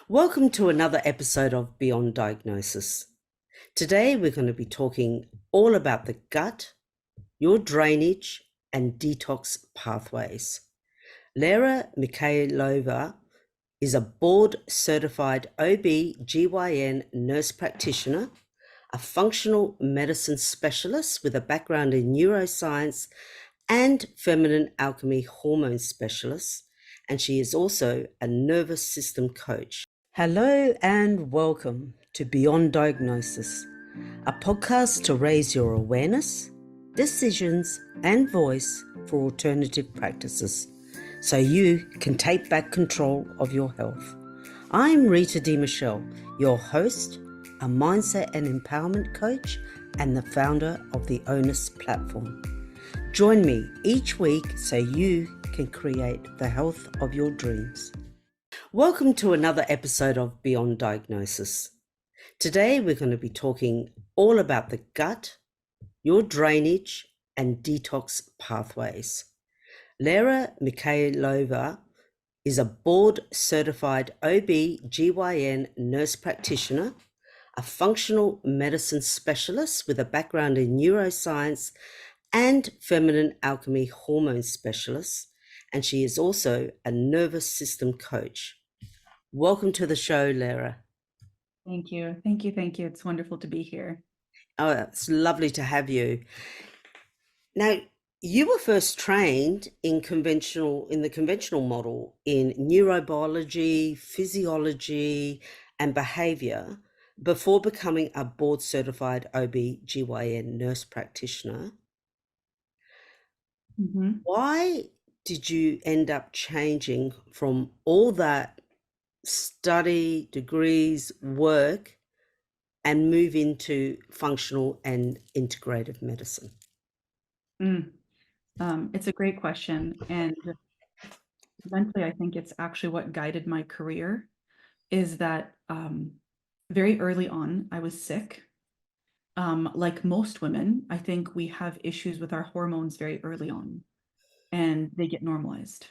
Welcome to another episode of Beyond Diagnosis. Today we're going to be talking all about the gut, your drainage, and detox pathways. Lera Mikhailova is a board certified OB/GYN nurse practitioner, a functional medicine specialist with a background in neuroscience and feminine alchemy hormone specialist, and she is also a nervous system coach. Hello and welcome to Beyond Diagnosis, a podcast to raise your awareness, decisions, and voice for alternative practices so you can take back control of your health. I'm Rita Michele, your host, a mindset and empowerment coach, and the founder of the ONUS platform. Join me each week so you can create the health of your dreams. Welcome to another episode of Beyond Diagnosis. Today we're going to be talking all about the gut, your drainage, and detox pathways. Lera Mikhailova is a board certified OB/GYN nurse practitioner, a functional medicine specialist with a background in neuroscience and feminine alchemy hormone specialist, and she is also a nervous system coach. Welcome to the show, Lera. Thank you. It's wonderful to be here. Oh, it's lovely to have you. Now, you were first trained in the conventional model in neurobiology, physiology, and behavior before becoming a board certified OB/GYN nurse practitioner. Why did you end up changing from all that study, degrees, work, and move into functional and integrative medicine? It's a great question. And eventually, I think it's actually what guided my career is that very early on, I was sick. Like most women, I think we have issues with our hormones very early on, and they get normalized.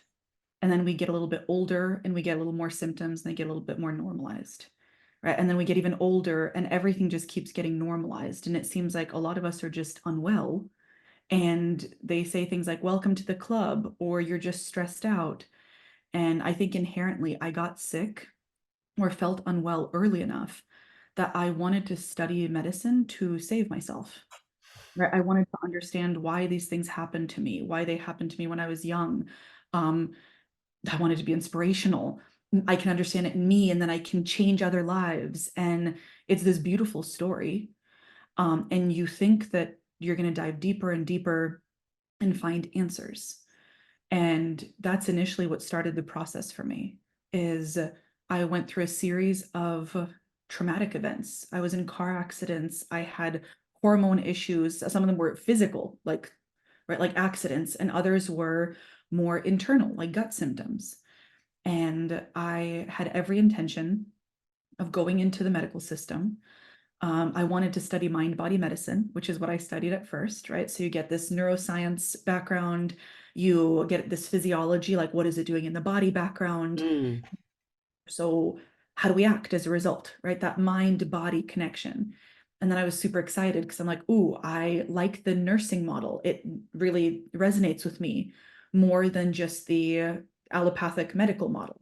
And then we get a little bit older and we get a little more symptoms and they get a little bit more normalized. Right. And then we get even older and everything just keeps getting normalized. And it seems like a lot of us are just unwell. And they say things like, welcome to the club, or you're just stressed out. And I think inherently I got sick or felt unwell early enough that I wanted to study medicine to save myself. Right. I wanted to understand why these things happened to me, why they happened to me when I was young. I wanted to be inspirational. I can understand it in me, and then I can change other lives. And it's this beautiful story. And you think that you're going to dive deeper and deeper and find answers. And that's initially what started the process for me. Is I went through a series of traumatic events. I was in car accidents. I had hormone issues. Some of them were physical, like accidents, and others were more internal, like gut symptoms. And I had every intention of going into the medical system. I wanted to study mind-body medicine, which is what I studied at first, right? So you get this neuroscience background, you get this physiology, like what is it doing in the body background. So how do we act as a result, right? That mind-body connection. And then I was super excited because I'm like, ooh, I like the nursing model. It really resonates with me more than just the allopathic medical model,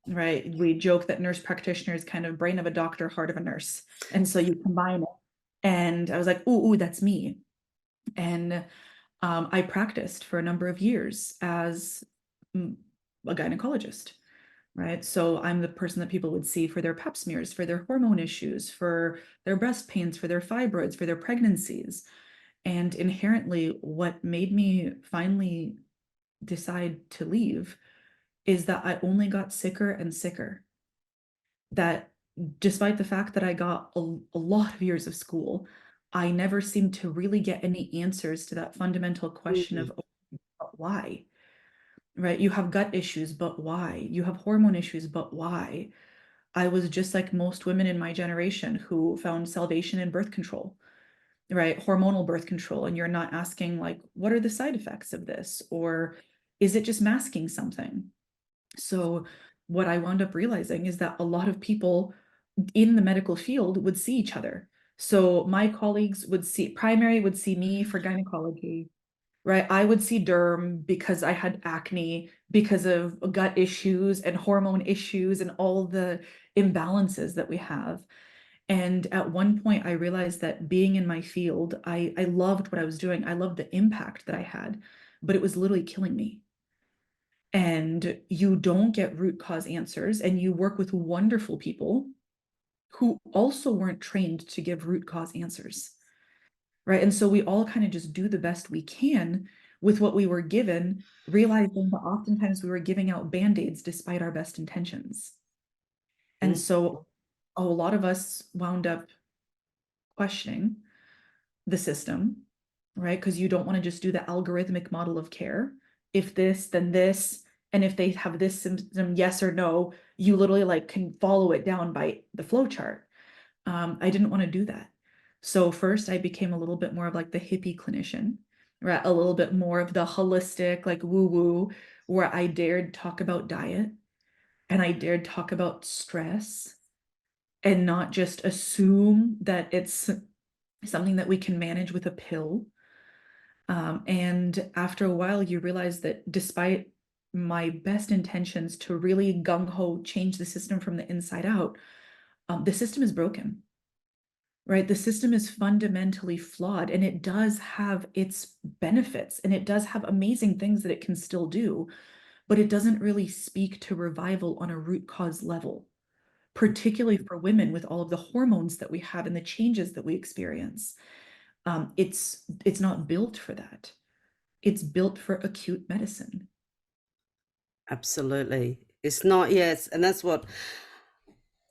right? We joke that nurse practitioner is kind of brain of a doctor, heart of a nurse. And so you combine it. And I was like, ooh, that's me. And I practiced for a number of years as a gynecologist, right? So I'm the person that people would see for their pap smears, for their hormone issues, for their breast pains, for their fibroids, for their pregnancies. And inherently, what made me finally decide to leave is that I only got sicker and sicker. That despite the fact that I got a lot of years of school, I never seemed to really get any answers to that fundamental question of why, right? You have gut issues, but why? You have hormone issues, but why? I was just like most women in my generation who found salvation in birth control, right? Hormonal birth control. And you're not asking, like, what are the side effects of this? Or is it just masking something? So what I wound up realizing is that a lot of people in the medical field would see each other. So my colleagues would see, primary would see me for gynecology, right? I would see derm because I had acne, because of gut issues and hormone issues and all the imbalances that we have. And at one point, I realized that being in my field, I loved what I was doing. I loved the impact that I had, but it was literally killing me. And you don't get root cause answers, and you work with wonderful people who also weren't trained to give root cause answers, right? And so we all kind of just do the best we can with what we were given, realizing that oftentimes we were giving out band-aids despite our best intentions. And Mm. so a lot of us wound up questioning the system, right? Because you don't want to just do the algorithmic model of care. If this, then this, and if they have this symptom, yes or no, you literally like can follow it down by the flow chart. I didn't want to do that. So first I became a little bit more of like the hippie clinician, right? A little bit more of the holistic, like woo-woo, where I dared talk about diet and I dared talk about stress and not just assume that it's something that we can manage with a pill. And after a while, you realize that despite my best intentions to really gung-ho change the system from the inside out, the system is broken, right? The system is fundamentally flawed, and it does have its benefits and it does have amazing things that it can still do, but it doesn't really speak to revival on a root cause level, particularly for women with all of the hormones that we have and the changes that we experience. It's not built for that. It's built for acute medicine. Absolutely. It's not, yes. And that's what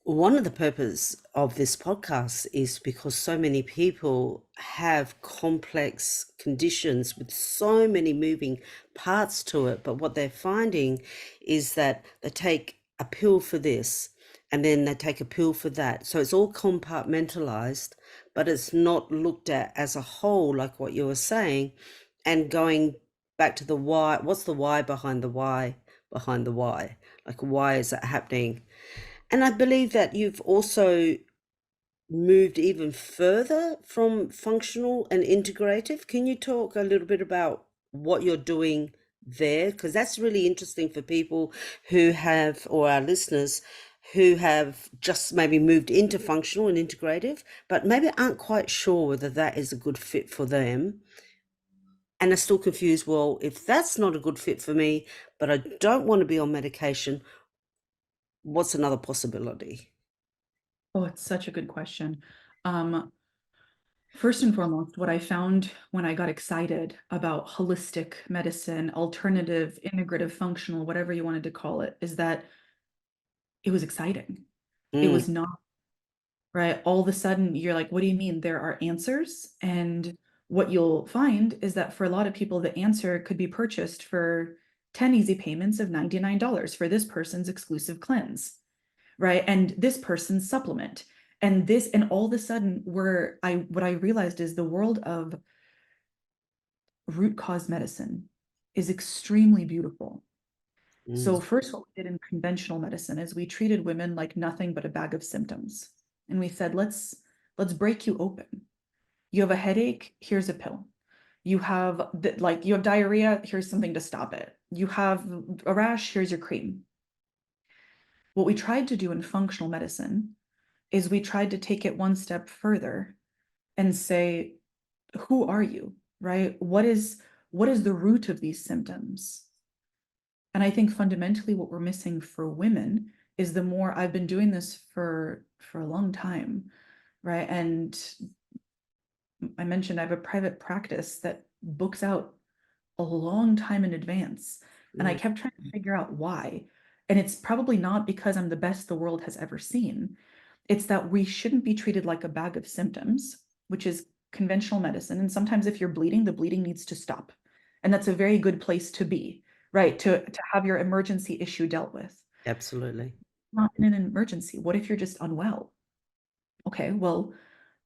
one of the purpose of this podcast is, because so many people have complex conditions with so many moving parts to it. But what they're finding is that they take a pill for this and then they take a pill for that. So it's all compartmentalized, but it's not looked at as a whole, like what you were saying, and going back to the why. What's the why behind the why behind the why? Like, why is that happening? And I believe that you've also moved even further from functional and integrative. Can you talk a little bit about what you're doing there? Because that's really interesting for people who have, or our listeners, who have just maybe moved into functional and integrative, but maybe aren't quite sure whether that is a good fit for them. And are still confused, well, if that's not a good fit for me, but I don't want to be on medication, what's another possibility? Oh, it's such a good question. Um, First and foremost, what I found when I got excited about holistic medicine, alternative, integrative, functional, whatever you wanted to call it, is that it was exciting. It Mm, was not, right? All of a sudden, you're like, what do you mean? There are answers. And what you'll find is that for a lot of people, the answer could be purchased for 10 easy payments of $99 for this person's exclusive cleanse, right? And this person's supplement. And this, and all of a sudden, what I realized is the world of root cause medicine is extremely beautiful. mm, So first, what we did in conventional medicine is we treated women like nothing but a bag of symptoms. And we said, let's break you open. You have a headache, here's a pill. You have diarrhea, here's something to stop it. You have a rash, here's your cream. What we tried to do in functional medicine is we tried to take it one step further and say, who are you, right? What is the root of these symptoms? And I think fundamentally what we're missing for women is the more I've been doing this for a long time, right? And I mentioned I have a private practice that books out a long time in advance. And I mm. kept trying to figure out why. And it's probably not because I'm the best the world has ever seen. It's that we shouldn't be treated like a bag of symptoms, which is conventional medicine. And sometimes if you're bleeding, the bleeding needs to stop. And that's a very good place to be, right? To have your emergency issue dealt with. Absolutely. Not in an emergency. What if you're just unwell? Okay, well,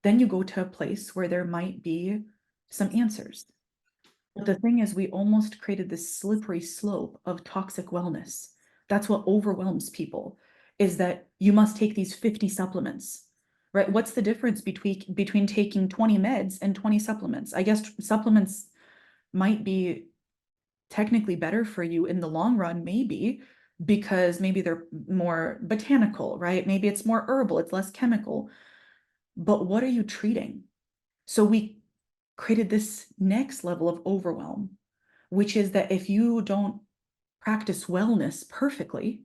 then you go to a place where there might be some answers. But the thing is, we almost created this slippery slope of toxic wellness That's what overwhelms people, is that you must take these 50 supplements, right? What's the difference between taking 20 meds and 20 supplements? I guess supplements might be technically better for you in the long run, maybe, because maybe they're more botanical, right? Maybe it's more herbal, it's less chemical. But what are you treating? So we created this next level of overwhelm, which is that if you don't practice wellness perfectly,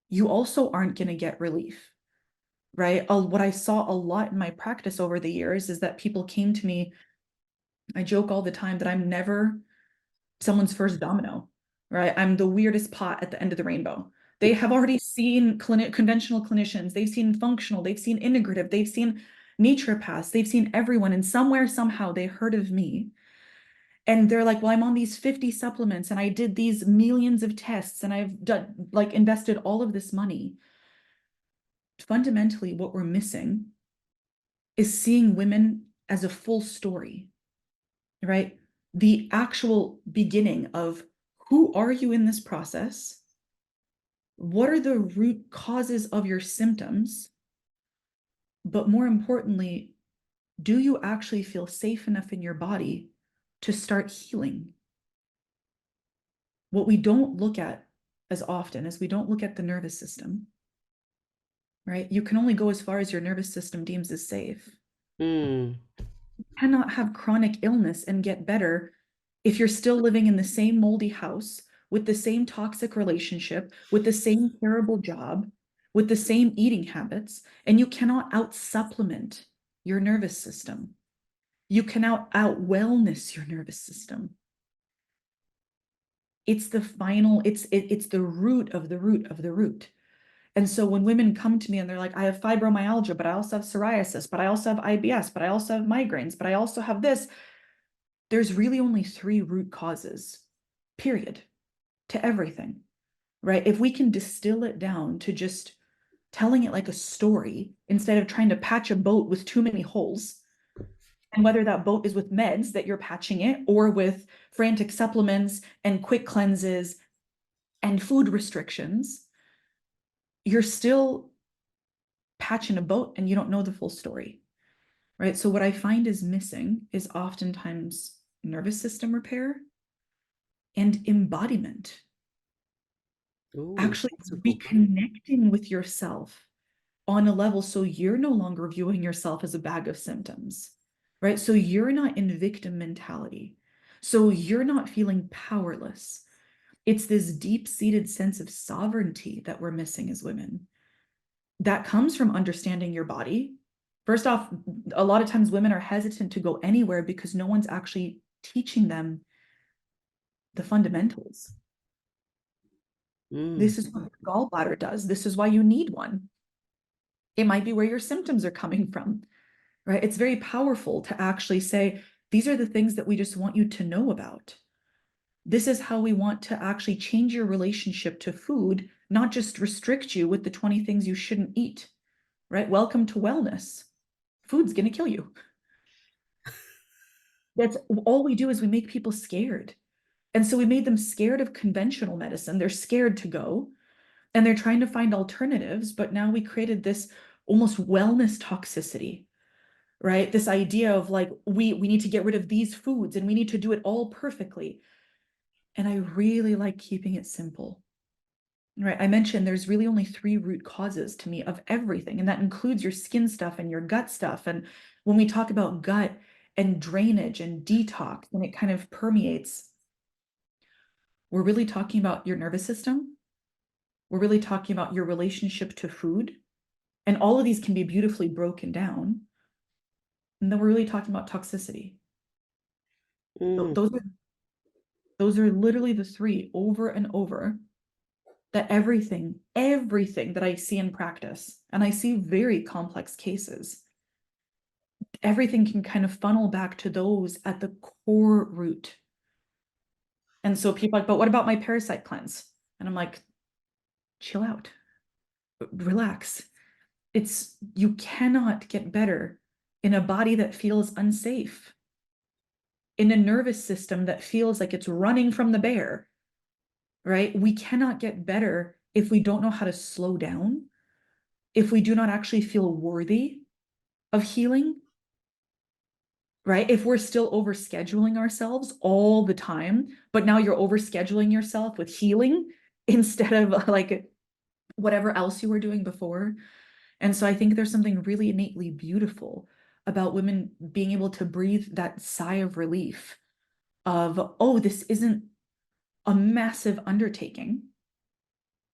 you also aren't going to get relief, right? What I saw a lot in my practice over the years is that people came to me. I joke all the time that I'm never someone's first domino, right? I'm the weirdest pot at the end of the rainbow. They have already seen conventional clinicians, they've seen functional, they've seen integrative, they've seen naturopaths, they've seen everyone, and somewhere, somehow, they heard of me. And they're like, well, I'm on these 50 supplements and I did these millions of tests and I've done, like, invested all of this money. Fundamentally, what we're missing is seeing women as a full story, right? The actual beginning of who are you in this process? What are the root causes of your symptoms? But more importantly, do you actually feel safe enough in your body to start healing? What we don't look at as often is we don't look at the nervous system, right? You can only go as far as your nervous system deems as safe. Mm. You cannot have chronic illness and get better if you're still living in the same moldy house with the same toxic relationship, with the same terrible job, with the same eating habits, and you cannot out supplement your nervous system. You cannot out wellness your nervous system. It's the final, it's the root of the root of the root. And so when women come to me and they're like, I have fibromyalgia, but I also have psoriasis, but I also have IBS, but I also have migraines, but I also have this, there's really only 3 root causes, period, to everything, right? If we can distill it down to just telling it like a story instead of trying to patch a boat with too many holes, and whether that boat is with meds that you're patching it or with frantic supplements and quick cleanses and food restrictions, you're still patching a boat and you don't know the full story, right? So what I find is missing is oftentimes nervous system repair and embodiment, Ooh, actually that's a good one. reconnecting with yourself on a level so you're no longer viewing yourself as a bag of symptoms, right? So you're not in victim mentality. So you're not feeling powerless. It's this deep-seated sense of sovereignty that we're missing as women. That comes from understanding your body. First off, a lot of times women are hesitant to go anywhere because no one's actually teaching them the fundamentals. Mm. This is what your gallbladder does. This is why you need one. It might be where your symptoms are coming from, right? It's very powerful to actually say, these are the things that we just want you to know about. This is how we want to actually change your relationship to food, not just restrict you with the 20 things you shouldn't eat, right? Welcome to wellness. Food's going to kill you. That's all we do is we make people scared. And so we made them scared of conventional medicine. They're scared to go and they're trying to find alternatives. But now we created this almost wellness toxicity, right? This idea of like, we need to get rid of these foods and we need to do it all perfectly. And I really like keeping it simple, right? I mentioned there's really only 3 root causes to me of everything. And that includes your skin stuff and your gut stuff. And when we talk about gut and drainage and detox, and it kind of permeates, we're really talking about your nervous system. We're really talking about your relationship to food. And all of these can be beautifully broken down. And then we're really talking about toxicity. So Mm. those are literally the 3 over and over, that everything that I see in practice, and I see very complex cases, everything can kind of funnel back to those at the core root. And so people are like, but what about my parasite cleanse? And I'm like, chill out, relax. You cannot get better in a body that feels unsafe, in a nervous system that feels like it's running from the bear. right? We cannot get better if we don't know how to slow down, if we do not actually feel worthy of healing, right? If we're still overscheduling ourselves all the time, but now you're overscheduling yourself with healing instead of like whatever else you were doing before. And so I think there's something really innately beautiful about women being able to breathe that sigh of relief of, oh, this isn't a massive undertaking,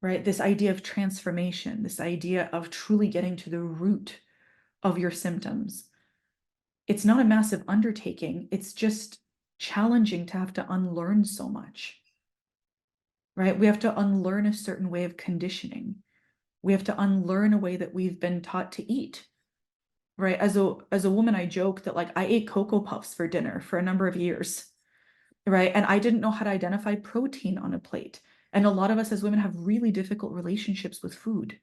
right? This idea of transformation, this idea of truly getting to the root of your symptoms. It's not a massive undertaking. It's just challenging to have to unlearn so much, right? We have to unlearn a certain way of conditioning. We have to unlearn a way that we've been taught to eat, right? As a woman, I joke that like I ate Cocoa Puffs for dinner for a number of years, right? And I didn't know how to identify protein on a plate. And a lot of us as women have really difficult relationships with food,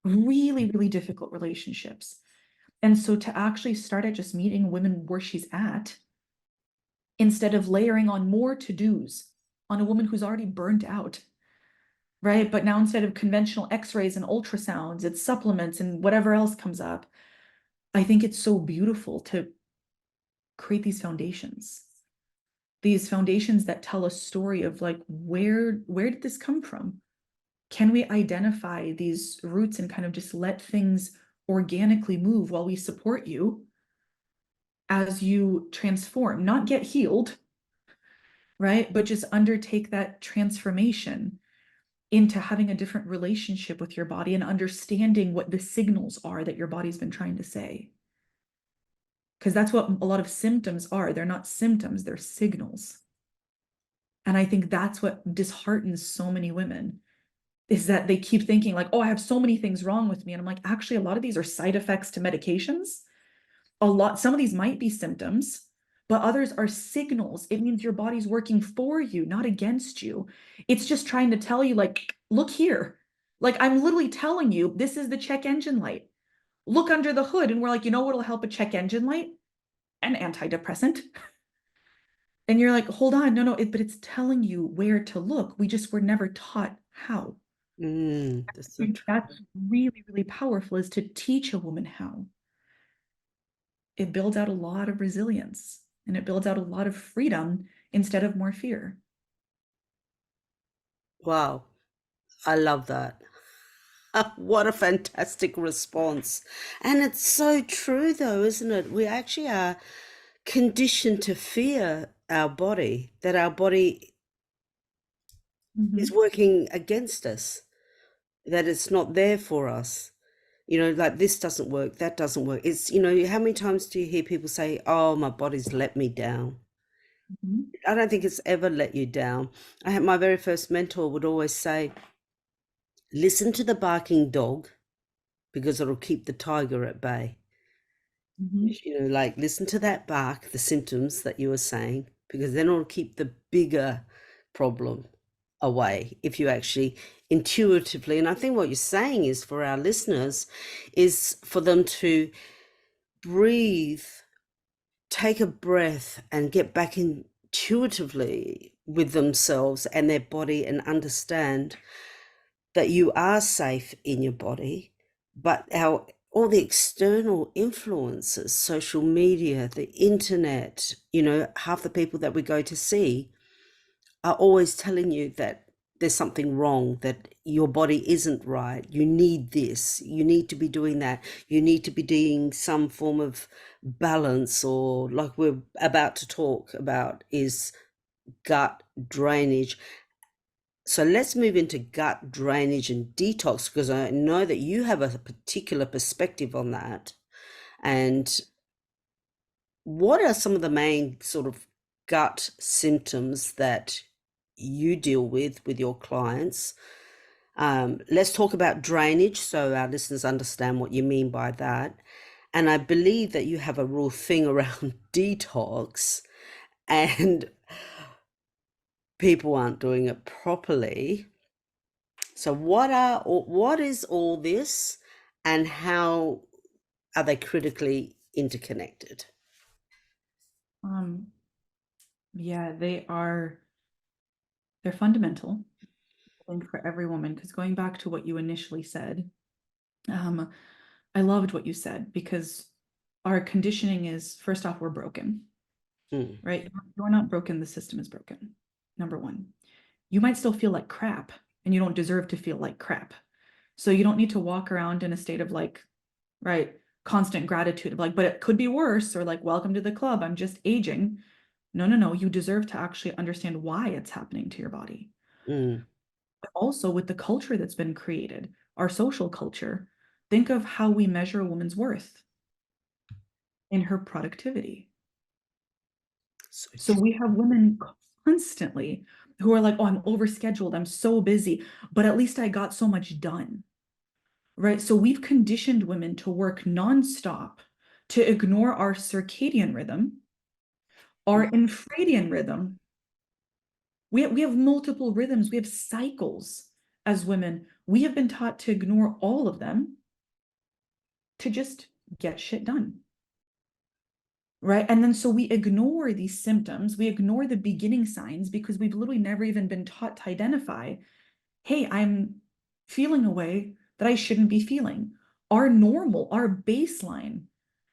really, really difficult relationships. And so to actually start at just meeting women where she's at, instead of layering on more to-dos on a woman who's already burnt out, right? But now instead of conventional x-rays and ultrasounds, it's supplements and whatever else comes up. I think it's so beautiful to create these foundations that tell a story of like, where did this come from? Can we identify these roots and kind of just let things organically move while we support you as you transform, not get healed, right? But just undertake that transformation into having a different relationship with your body and understanding what the signals are that your body's been trying to say. Because that's what a lot of symptoms are. They're not symptoms, they're signals. And I think that's what disheartens so many women is that they keep thinking like, oh, I have so many things wrong with me. And I'm like, actually, a lot of these are side effects to medications. Some of these might be symptoms, but others are signals. It means your body's working for you, not against you. It's just trying to tell you, like, look here. Like, I'm literally telling you, this is the check engine light. Look under the hood. And we're like, you know what'll help a check engine light? An antidepressant. And you're like, hold on, no, but it's telling you where to look. We just were never taught how. That's so I think true. that's really, really powerful is to teach a woman how. It builds out a lot of resilience and it builds out a lot of freedom instead of more fear. Wow, I love that. What a fantastic response. And it's so true, though, isn't it? We actually are conditioned to fear our body, that our body is Mhm, working against us, that it's not there for us. You know, like this doesn't work, that doesn't work. It's, you know, how many times do you hear people say, oh, my body's let me down? mhm, I don't think it's ever let you down. I had my very first mentor would always say, listen to the barking dog because it'll keep the tiger at bay. mhm, You know, like listen to that bark, the symptoms that you were saying, because then it'll keep the bigger problem away if you actually intuitively. And I think what you're saying is for our listeners is for them to breathe, take a breath, and get back intuitively with themselves and their body and understand that you are safe in your body, but our all the external influences, social media, the internet, you know, half the people that we go to see are always telling you that there's something wrong, that your body isn't right. You need this, you need to be doing that, you need to be doing some form of balance, or like we're about to talk about is gut drainage. So let's move into gut drainage and detox, because I know that you have a particular perspective on that. And what are some of the main sort of gut symptoms that you deal with your clients? Let's talk about drainage so our listeners understand what you mean by that. And I believe that you have a real thing around detox, and people aren't doing it properly. So what is all this, and how are they critically interconnected? yeah, they're fundamental. think for every woman, because going back to what you initially said, um, I loved what you said because our conditioning is, first off, we're broken, Mm, right? You're not broken, the system is broken. Number one, you might still feel like crap and you don't deserve to feel like crap. So you don't need to walk around in a state of like, right, constant gratitude of like, but it could be worse, or like, welcome to the club, I'm just aging. No, no, no. You deserve to actually understand why it's happening to your body. mm. But also with the culture that's been created, our social culture, think of how we measure a woman's worth in her productivity. So So true. we have women constantly who are like, oh, I'm overscheduled, I'm so busy, but at least I got so much done. Right. So we've conditioned women to work nonstop, to ignore our circadian rhythm, our infradian rhythm. We have multiple rhythms, we have cycles as women. We have been taught to ignore all of them to just get shit done. Right. And then so we ignore these symptoms, we ignore the beginning signs because we've literally never even been taught to identify, hey, I'm feeling a way that I shouldn't be feeling. Our normal, our baseline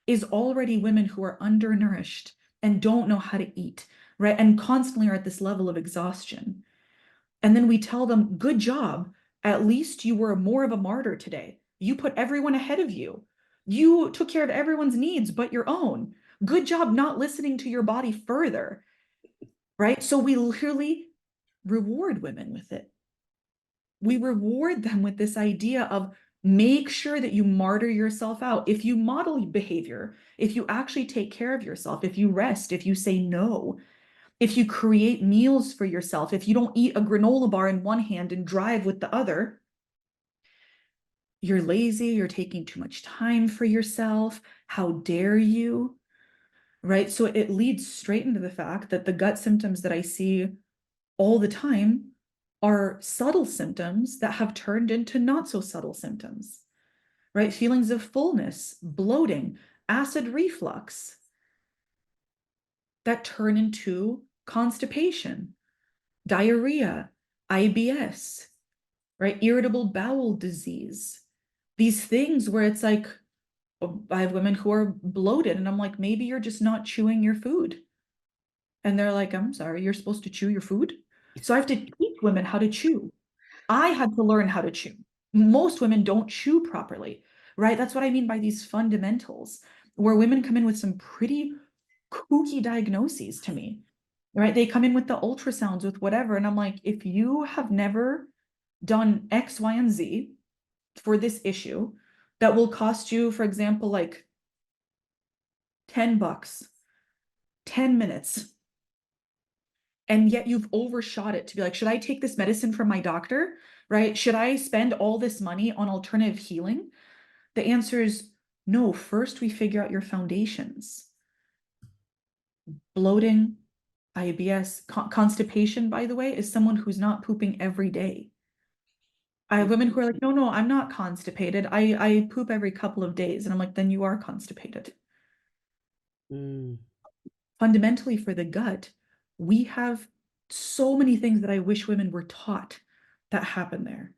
is already women who are undernourished and don't know how to eat, right? And constantly are at this level of exhaustion. And then we tell them, good job. At least you were more of a martyr today. You put everyone ahead of you. You took care of everyone's needs but your own. Good job not listening to your body further, right? So we literally reward women with it. We reward them with this idea of make sure that you martyr yourself out. If you model behavior, if you actually take care of yourself, if you rest, if you say no, if you create meals for yourself, if you don't eat a granola bar in one hand and drive with the other, you're lazy, you're taking too much time for yourself. How dare you? Right? So it leads straight into the fact that the gut symptoms that I see all the time are subtle symptoms that have turned into not so subtle symptoms, right? Feelings of fullness, bloating, acid reflux that turn into constipation, diarrhea, IBS, right? Irritable bowel disease. These things where it's like, I have women who are bloated, and I'm like, maybe you're just not chewing your food. And they're like, I'm sorry, you're supposed to chew your food? So I have to teach women how to chew. I had to learn how to chew. Most women don't chew properly, right? That's what I mean by these fundamentals, where women come in with some pretty kooky diagnoses to me, right? They come in with the ultrasounds, with whatever. And I'm like, if you have never done X, Y, and Z for this issue, that will cost you, for example, like $10, 10 minutes. And yet you've overshot it to be like, should I take this medicine from my doctor? Right? Should I spend all this money on alternative healing? The answer is no. First, we figure out your foundations. Bloating, IBS, constipation, by the way, is someone who's not pooping every day. I have women who are like, no, no, I'm not constipated. I poop every couple of days. And I'm like, then you are constipated. Mm, Fundamentally, for the gut, we have so many things that I wish women were taught that happen there,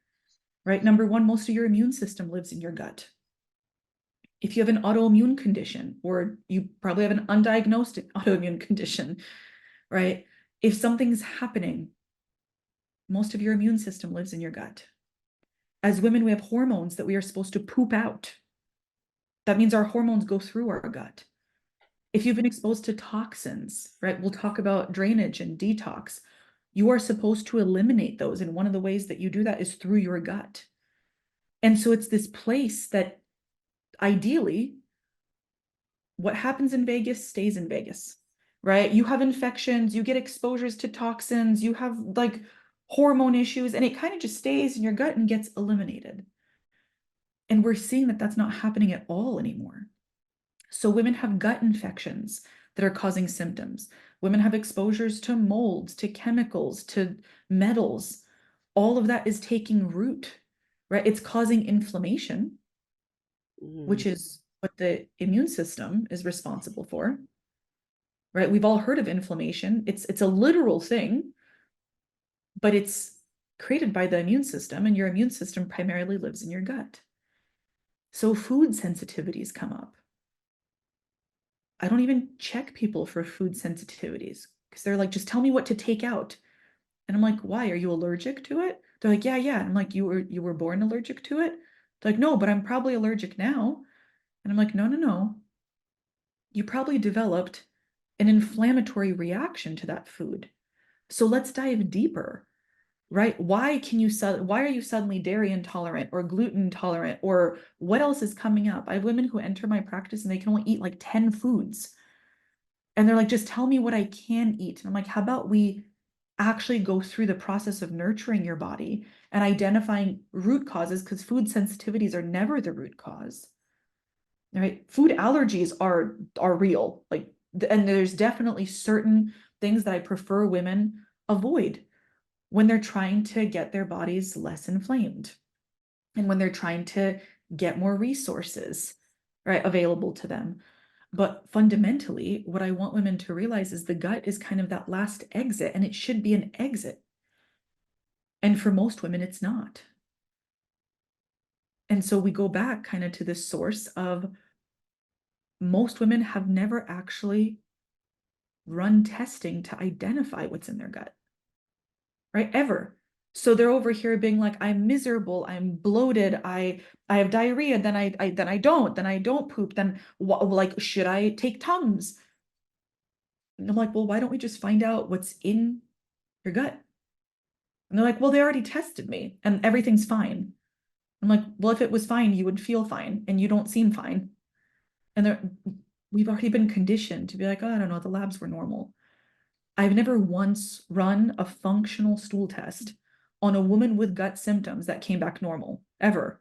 right? Number one, most of your immune system lives in your gut. If you have an autoimmune condition, or you probably have an undiagnosed autoimmune condition, right? If something's happening, most of your immune system lives in your gut. As women, we have hormones that we are supposed to poop out. That means our hormones go through our gut. If you've been exposed to toxins, right? We'll talk about drainage and detox. You are supposed to eliminate those. And one of the ways that you do that is through your gut. And so it's this place that ideally, what happens in Vegas stays in Vegas, right? You have infections, you get exposures to toxins, you have like hormone issues, and it kind of just stays in your gut and gets eliminated. And we're seeing that that's not happening at all anymore. So women have gut infections that are causing symptoms. Women have exposures to molds, to chemicals, to metals. All of that is taking root, right? It's causing inflammation, mm, which is what the immune system is responsible for, right? We've all heard of inflammation. It's a literal thing, but it's created by the immune system, and your immune system primarily lives in your gut. So food sensitivities come up. I don't even check people for food sensitivities because they're like, just tell me what to take out. And I'm like, why? Are you allergic to it? They're like, yeah, yeah. And I'm like, you were born allergic to it? They're like, no, but I'm probably allergic now. And I'm like, no, no, no. You probably developed an inflammatory reaction to that food. So let's dive deeper, right? Why are you suddenly dairy intolerant or gluten intolerant, or what else is coming up? I have women who enter my practice and they can only eat like 10 foods. And they're like, just tell me what I can eat. And I'm like, how about we actually go through the process of nurturing your body and identifying root causes, because food sensitivities are never the root cause. Right? Food allergies are real. Like, and there's definitely certain things that I prefer women avoid when they're trying to get their bodies less inflamed and when they're trying to get more resources, right, available to them. But fundamentally, what I want women to realize is the gut is kind of that last exit, and it should be an exit. And for most women, it's not. And so we go back kind of to this source of most women have never actually run testing to identify what's in their gut, right? Ever. So they're over here being like, I'm miserable, I'm bloated, I have diarrhea, then I don't poop, then like, should I take Tums? And I'm like, well, why don't we just find out what's in your gut? And they're like, well, they already tested me and everything's fine. I'm like, well, if it was fine, you would feel fine and you don't seem fine. And we've already been conditioned to be like, oh, I don't know, the labs were normal. I've never once run a functional stool test on a woman with gut symptoms that came back normal, ever,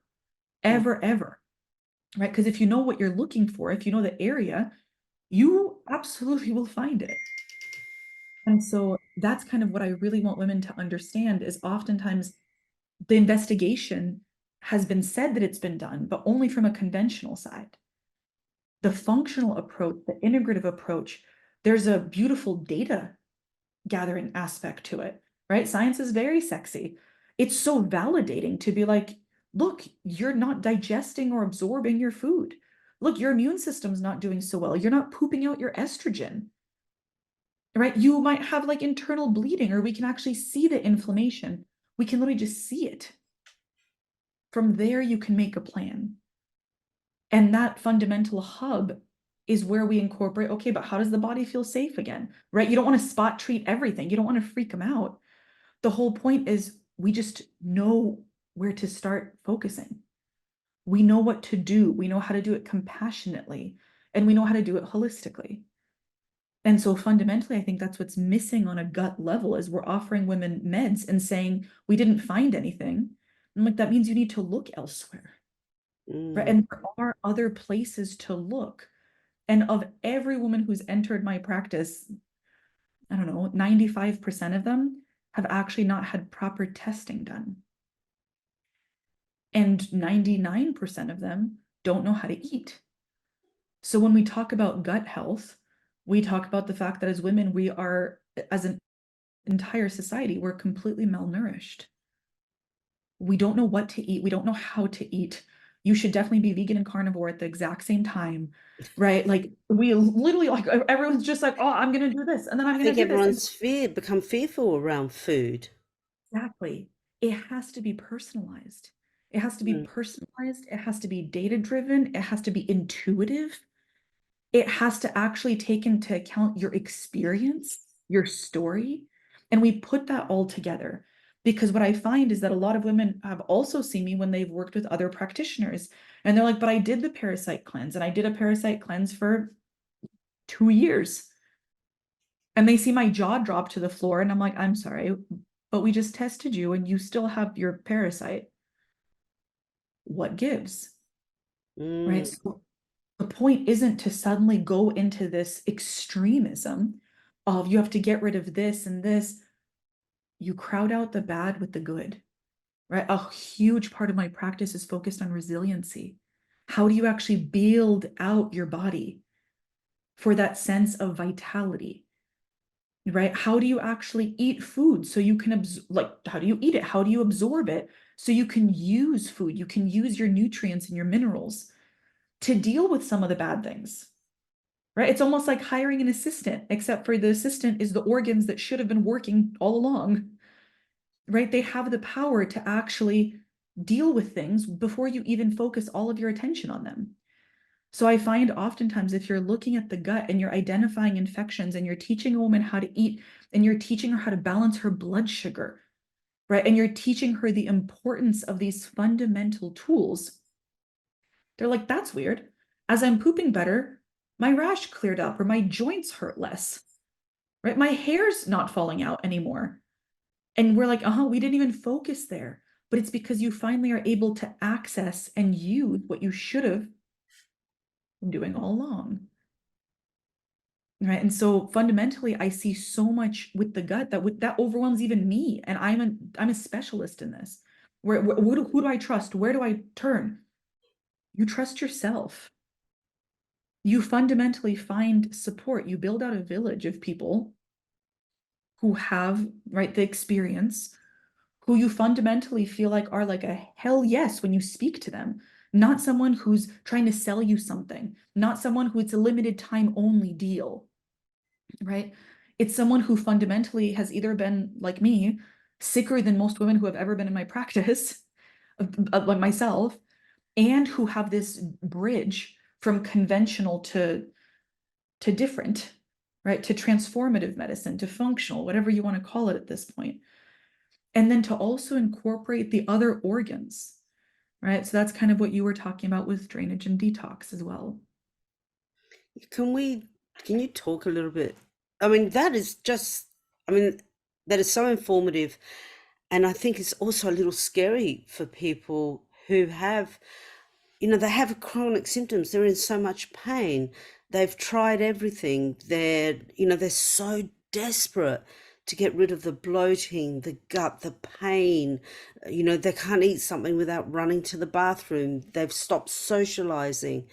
Mm. ever, ever. Right? Because if you know what you're looking for, if you know the area, you absolutely will find it. And so that's kind of what I really want women to understand is oftentimes the investigation has been said that it's been done, but only from a conventional side. The functional approach, the integrative approach, there's a beautiful data gathering aspect to it, right? Science is very sexy. It's so validating to be like, look, you're not digesting or absorbing your food. Look, your immune system's not doing so well. You're not pooping out your estrogen, right? You might have like internal bleeding, or we can actually see the inflammation. We can literally just see it. From there, you can make a plan. And that fundamental hub is where we incorporate, okay, but how does the body feel safe again, right? You don't want to spot treat everything. You don't want to freak them out. The whole point is we just know where to start focusing. We know what to do. We know how to do it compassionately, and we know how to do it holistically. And so fundamentally, I think that's what's missing on a gut level is we're offering women meds and saying, we didn't find anything. I'm like, that means you need to look elsewhere, right? Mm. And there are other places to look. And of every woman who's entered my practice, I don't know, 95% of them have actually not had proper testing done. And 99% of them don't know how to eat. So when we talk about gut health, we talk about the fact that as women, we are, as an entire society, we're completely malnourished. We don't know what to eat. We don't know how to eat. You should definitely be vegan and carnivore at the exact same time, right? Like we literally like everyone's just like, oh, I'm gonna do this and then I'm I gonna think do this. And everyone's become fearful around food. exactly. It has to be personalized. It has to be Mm. personalized. It has to be data driven. It has to be intuitive. It has to actually take into account your experience, your story. And we put that all together. Because what I find is that a lot of women have also seen me when they've worked with other practitioners. And they're like, but I did the parasite cleanse and I did a parasite cleanse for 2 years. And they see my jaw drop to the floor. And I'm like, I'm sorry, but we just tested you and you still have your parasite. What gives? Right? Mm. So the point isn't to suddenly go into this extremism of you have to get rid of this and this. You crowd out the bad with the good, right? A huge part of my practice is focused on resiliency. How do you actually build out your body for that sense of vitality? right? How do you actually eat food so you can like, how do you eat it? How do you absorb it so you can use food? You can use your nutrients and your minerals to deal with some of the bad things, right? It's almost like hiring an assistant, except for the assistant is the organs that should have been working all along, right? They have the power to actually deal with things before you even focus all of your attention on them. So I find oftentimes if you're looking at the gut and you're identifying infections and you're teaching a woman how to eat and you're teaching her how to balance her blood sugar, right? And you're teaching her the importance of these fundamental tools, they're like, that's weird. As I'm pooping better, my rash cleared up or my joints hurt less, right? My hair's not falling out anymore. And we're like, we didn't even focus there. But it's because you finally are able to access and use what you should have been doing all along. Right. And so fundamentally, I see so much with the gut that overwhelms even me. And I'm a specialist in this. Who do I trust? Where do I turn? You trust yourself. You fundamentally find support. You build out a village of people who have, right, the experience, who you fundamentally feel like are like a hell yes when you speak to them. Not someone who's trying to sell you something, not someone who it's a limited time only deal, right? It's someone who fundamentally has either been like me, sicker than most women who have ever been in my practice, like myself, and who have this bridge from conventional to different, right? To transformative medicine, to functional, whatever you want to call it at this point. And then to also incorporate the other organs, right? So that's kind of what you were talking about with drainage and detox as well. Can we, can you talk a little bit? I mean, that is just, I mean, that is so informative. And I think it's also a little scary for people who have, they have chronic symptoms. They're in so much pain. They've tried everything. They're so desperate to get rid of the bloating, the gut, the pain. They can't eat something without running to the bathroom. They've stopped socializing.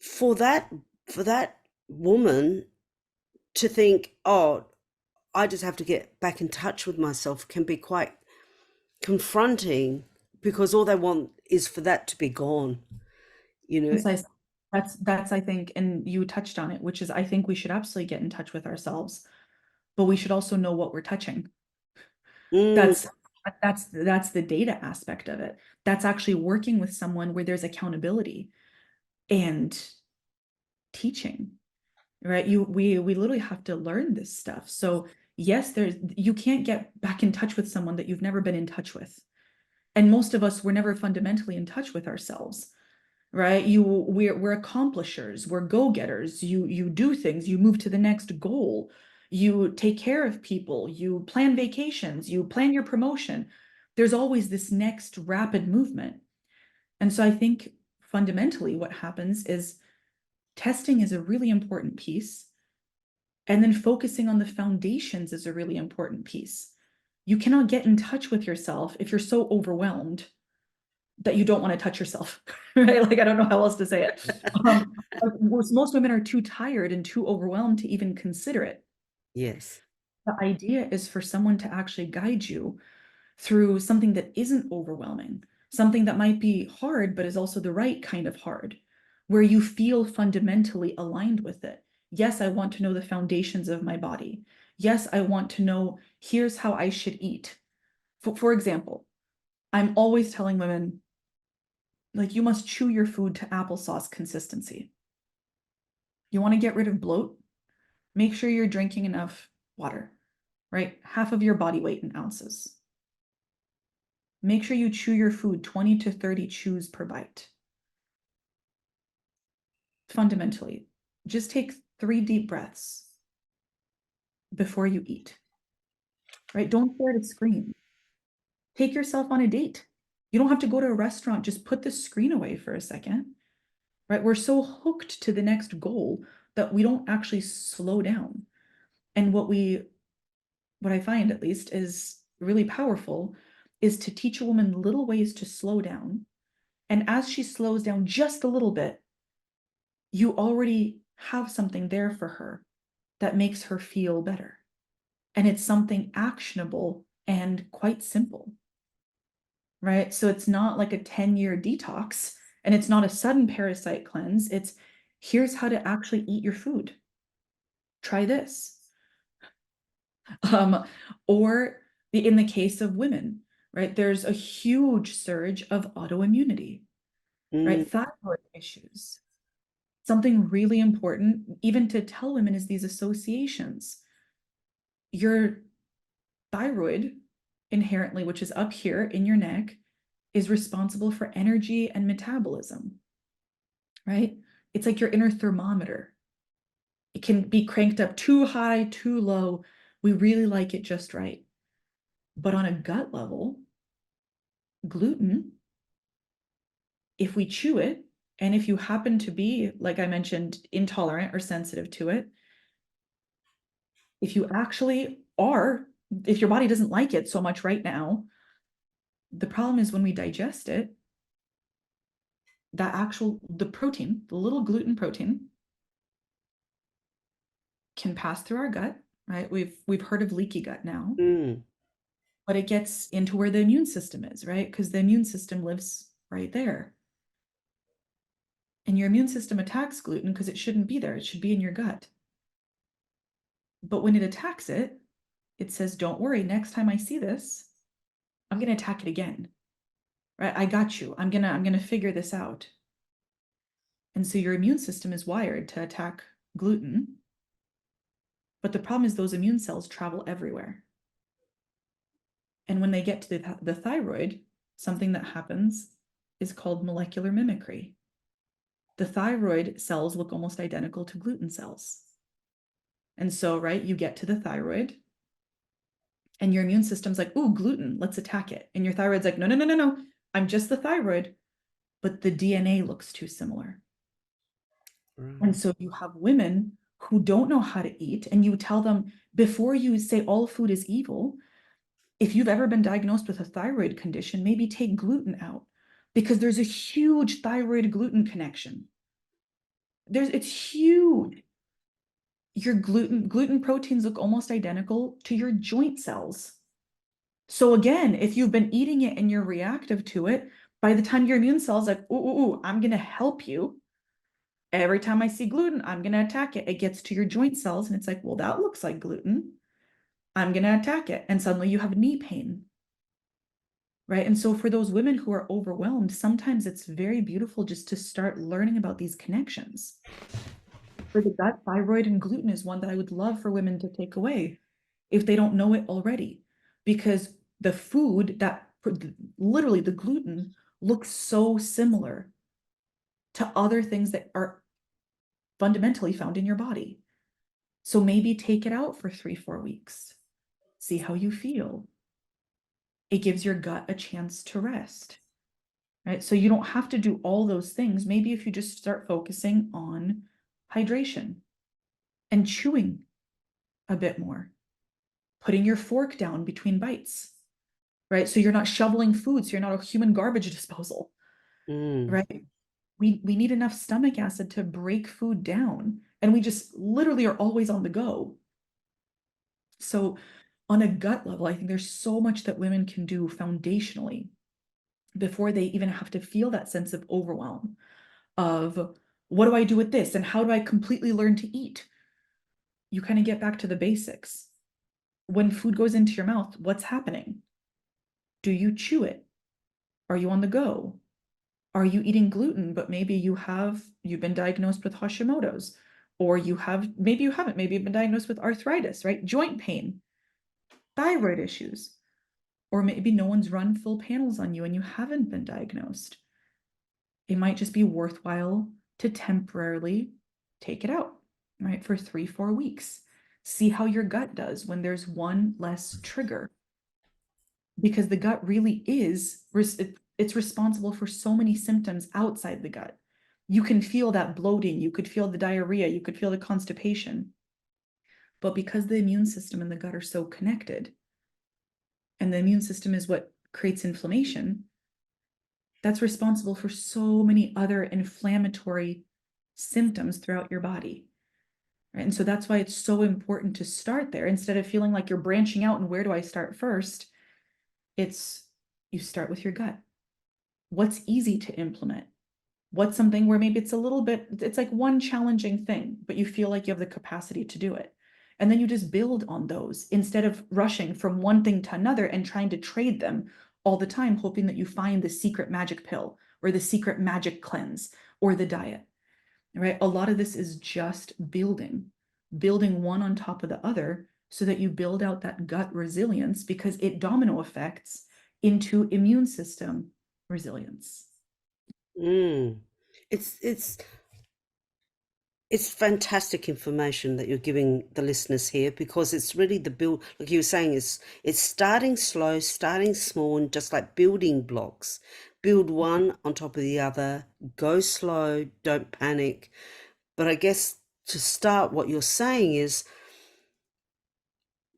For that woman to think, oh, I just have to get back in touch with myself, can be quite confronting, because all they want is for that to be gone, you know. Precisely. That's I think, and you touched on it, which is I think we should absolutely get in touch with ourselves, but we should also know what we're touching. Mm, That's that's the data aspect of it. That's actually working with someone where there's accountability and teaching, right? We literally have to learn this stuff. So yes, you can't get back in touch with someone that you've never been in touch with. And most of us were never fundamentally in touch with ourselves, right? We're accomplishers, we're go-getters. You do things, you move to the next goal, you take care of people, you plan vacations, you plan your promotion. There's always this next rapid movement. And so I think fundamentally what happens is testing is a really important piece. And then focusing on the foundations is a really important piece. You cannot get in touch with yourself if you're so overwhelmed that you don't want to touch yourself, right? Like, I don't know how else to say it. Most women are too tired and too overwhelmed to even consider it. yes. The idea is for someone to actually guide you through something that isn't overwhelming, something that might be hard, but is also the right kind of hard, where you feel fundamentally aligned with it. Yes, I want to know the foundations of my body. Yes, I want to know here's how I should eat. For example, I'm always telling women, like, you must chew your food to applesauce consistency. You want to get rid of bloat? Make sure you're drinking enough water, right? Half of your body weight in ounces. Make sure you chew your food 20 to 30 chews per bite. Fundamentally, just take 3 deep breaths before you eat, right? Don't stare at a screen. Take yourself on a date. You don't have to go to a restaurant. Just put the screen away for a second, right? We're so hooked to the next goal that we don't actually slow down. And what I find at least is really powerful is to teach a woman little ways to slow down. And as she slows down just a little bit, you already have something there for her that makes her feel better. And it's something actionable and quite simple, right? So it's not like a 10-year detox, and it's not a sudden parasite cleanse. It's here's how to actually eat your food. Try this. Um, or in the case of women, right? There's a huge surge of autoimmunity, Mm. right? Thyroid issues. Something really important, even to tell women, is these associations. Your thyroid inherently, which is up here in your neck, is responsible for energy and metabolism, right? It's like your inner thermometer. It can be cranked up too high, too low. We really like it just right. But on a gut level, gluten, if we chew it, and if you happen to be, like I mentioned, intolerant or sensitive to it, if you actually are, if your body doesn't like it so much right now, the problem is when we digest it, the protein, the little gluten protein, can pass through our gut, right? We've heard of leaky gut now, Mm. but it gets into where the immune system is, right? Because the immune system lives right there. And your immune system attacks gluten because it shouldn't be there. It should be in your gut. But when it attacks it, it says, don't worry, next time I see this, I'm going to attack it again. Right? I got you. I'm going to figure this out. And so your immune system is wired to attack gluten. But the problem is those immune cells travel everywhere. And when they get to the thyroid, something that happens is called molecular mimicry. The thyroid cells look almost identical to gluten cells. And so, right, you get to the thyroid and your immune system's like, ooh, gluten, let's attack it. And your thyroid's like, no, no, no, no, no, I'm just the thyroid, but the DNA looks too similar. And Right. so you have women who don't know how to eat, and you tell them before you say all food is evil, if you've ever been diagnosed with a thyroid condition, maybe take gluten out because there's a huge thyroid gluten connection. It's huge. Your gluten proteins look almost identical to your joint cells. So again, if you've been eating it and you're reactive to it, by the time your immune cells like, ooh, I'm gonna help you. Every time I see gluten, I'm gonna attack it. It gets to your joint cells and it's like, well, that looks like gluten. I'm gonna attack it. And suddenly you have knee pain. Right. And so for those women who are overwhelmed, sometimes it's very beautiful just to start learning about these connections. For the gut, thyroid and gluten is one that I would love for women to take away if they don't know it already, because the food that literally the gluten looks so similar to other things that are fundamentally found in your body. So maybe take it out for 3-4 weeks, see how you feel. It gives your gut a chance to rest. Right? So you don't have to do all those things. Maybe if you just start focusing on hydration and chewing a bit more, putting your fork down between bites, right? So you're not shoveling food, so you're not a human garbage disposal, Mm. right? We need enough stomach acid to break food down, and we just literally are always on the go. So on a gut level, I think there's so much that women can do foundationally before they even have to feel that sense of overwhelm of what do I do with this and how do I completely learn to eat? You kind of get back to the basics. When food goes into your mouth, what's happening? Do you chew it? Are you on the go? Are you eating gluten, but maybe you've been diagnosed with Hashimoto's, or maybe you haven't, maybe you've been diagnosed with arthritis, right? Joint pain, thyroid issues, or maybe no one's run full panels on you and you haven't been diagnosed. It might just be worthwhile to temporarily take it out, right? For 3-4 weeks. See how your gut does when there's one less trigger. Because the gut really it's responsible for so many symptoms outside the gut. You can feel that bloating, you could feel the diarrhea, you could feel the constipation. But because the immune system and the gut are so connected, and the immune system is what creates inflammation, that's responsible for so many other inflammatory symptoms throughout your body. right? And so that's why it's so important to start there instead of feeling like you're branching out and where do I start first? It's you start with your gut. What's easy to implement? What's something where maybe it's a little bit, it's like one challenging thing, but you feel like you have the capacity to do it. And then you just build on those instead of rushing from one thing to another and trying to trade them all the time, hoping that you find the secret magic pill or the secret magic cleanse or the diet, right? A lot of this is just building one on top of the other so that you build out that gut resilience because it domino effects into immune system resilience. Mm. It's it's it's fantastic information that you're giving the listeners here, because it's really the build, like you were saying, it's starting slow, starting small, and just like building blocks. Build one on top of the other, go slow, don't panic. But I guess to start, what you're saying is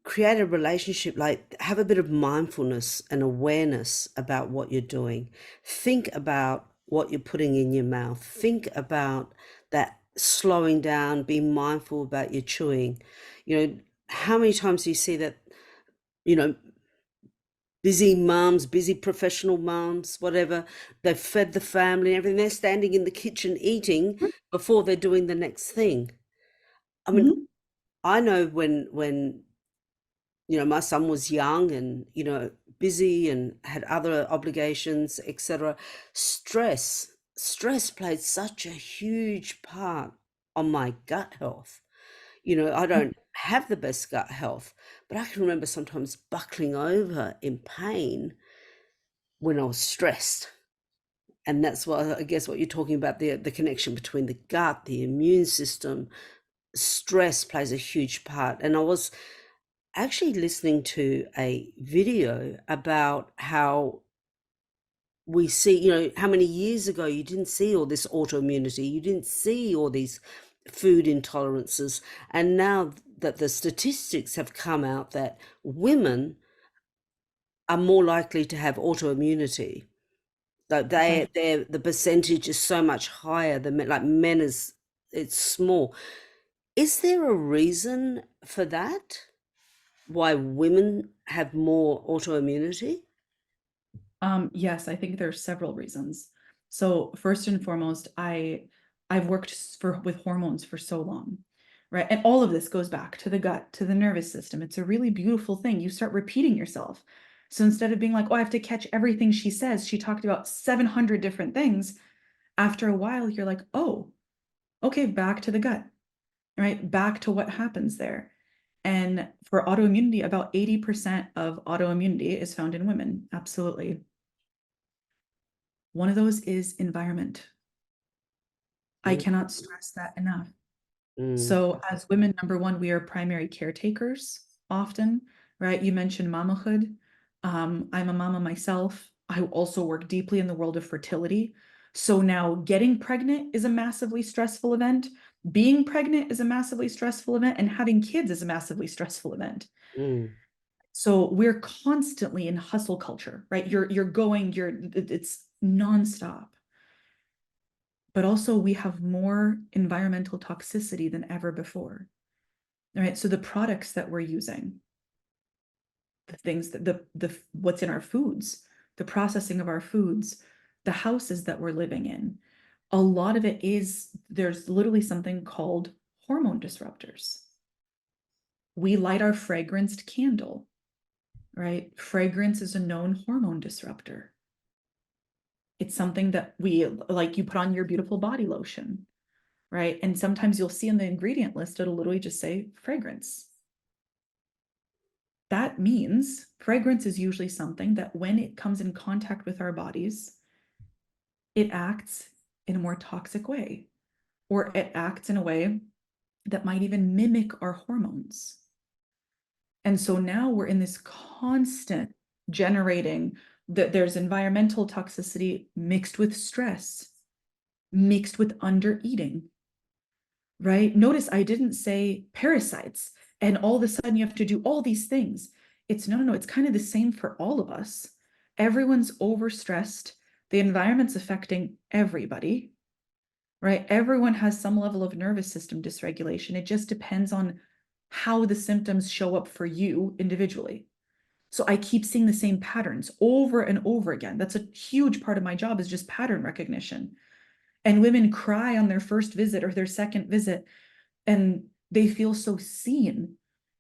create a relationship, like have a bit of mindfulness and awareness about what you're doing. Think about what you're putting in your mouth. Think about that, slowing down, be mindful about your chewing. How many times do you see that, you know busy moms, busy professional moms, whatever, they've fed the family and everything, they're standing in the kitchen eating before they're doing the next thing. I mean, Mhm. I know when my son was young and, busy and had other obligations, etc. Stress played such a huge part on my gut health. I don't have the best gut health, but I can remember sometimes buckling over in pain when I was stressed. And that's what I guess what you're talking about, the connection between the gut, the immune system. Stress plays a huge part. And I was actually listening to a video about how we see, how many years ago you didn't see all this autoimmunity, you didn't see all these food intolerances. And now that the statistics have come out that women are more likely to have autoimmunity, like Right. the percentage is so much higher than men, like men is, it's small. Is there a reason for that? Why women have more autoimmunity? Yes, I think there's several reasons. So first and foremost, I've worked with hormones for so long, right? And all of this goes back to the gut, to the nervous system. It's a really beautiful thing. You start repeating yourself. So instead of being like, oh, I have to catch everything she says, she talked about 700 different things. After a while, you're like, oh, okay, back to the gut, right? Back to what happens there. And for autoimmunity, about 80% of autoimmunity is found in women. Absolutely. One of those is environment. I Mm, cannot stress that enough. mm, So, as women, number one, we are primary caretakers often, right? You mentioned mamahood. I'm a mama myself. I also work deeply in the world of fertility. So now getting pregnant is a massively stressful event. Being pregnant is a massively stressful event, and having kids is a massively stressful event. mm, So we're constantly in hustle culture, right? It's nonstop. But also we have more environmental toxicity than ever before. All right. So the products that we're using, the things that the what's in our foods, the processing of our foods, the houses that we're living in, a lot of it is there's literally something called hormone disruptors. We light our fragranced candle, right? Fragrance is a known hormone disruptor. It's something that we like you put on your beautiful body lotion, right? And sometimes you'll see in the ingredient list, it'll literally just say fragrance. That means fragrance is usually something that when it comes in contact with our bodies, it acts in a more toxic way, or it acts in a way that might even mimic our hormones. And so now we're in this constant generating that there's environmental toxicity mixed with stress, mixed with under eating, right? Notice I didn't say parasites and all of a sudden you have to do all these things. It's no, it's kind of the same for all of us. Everyone's overstressed. The environment's affecting everybody, right? Everyone has some level of nervous system dysregulation. It just depends on how the symptoms show up for you individually. So I keep seeing the same patterns over and over again. That's a huge part of my job, is just pattern recognition. And women cry on their first visit or their second visit, and they feel so seen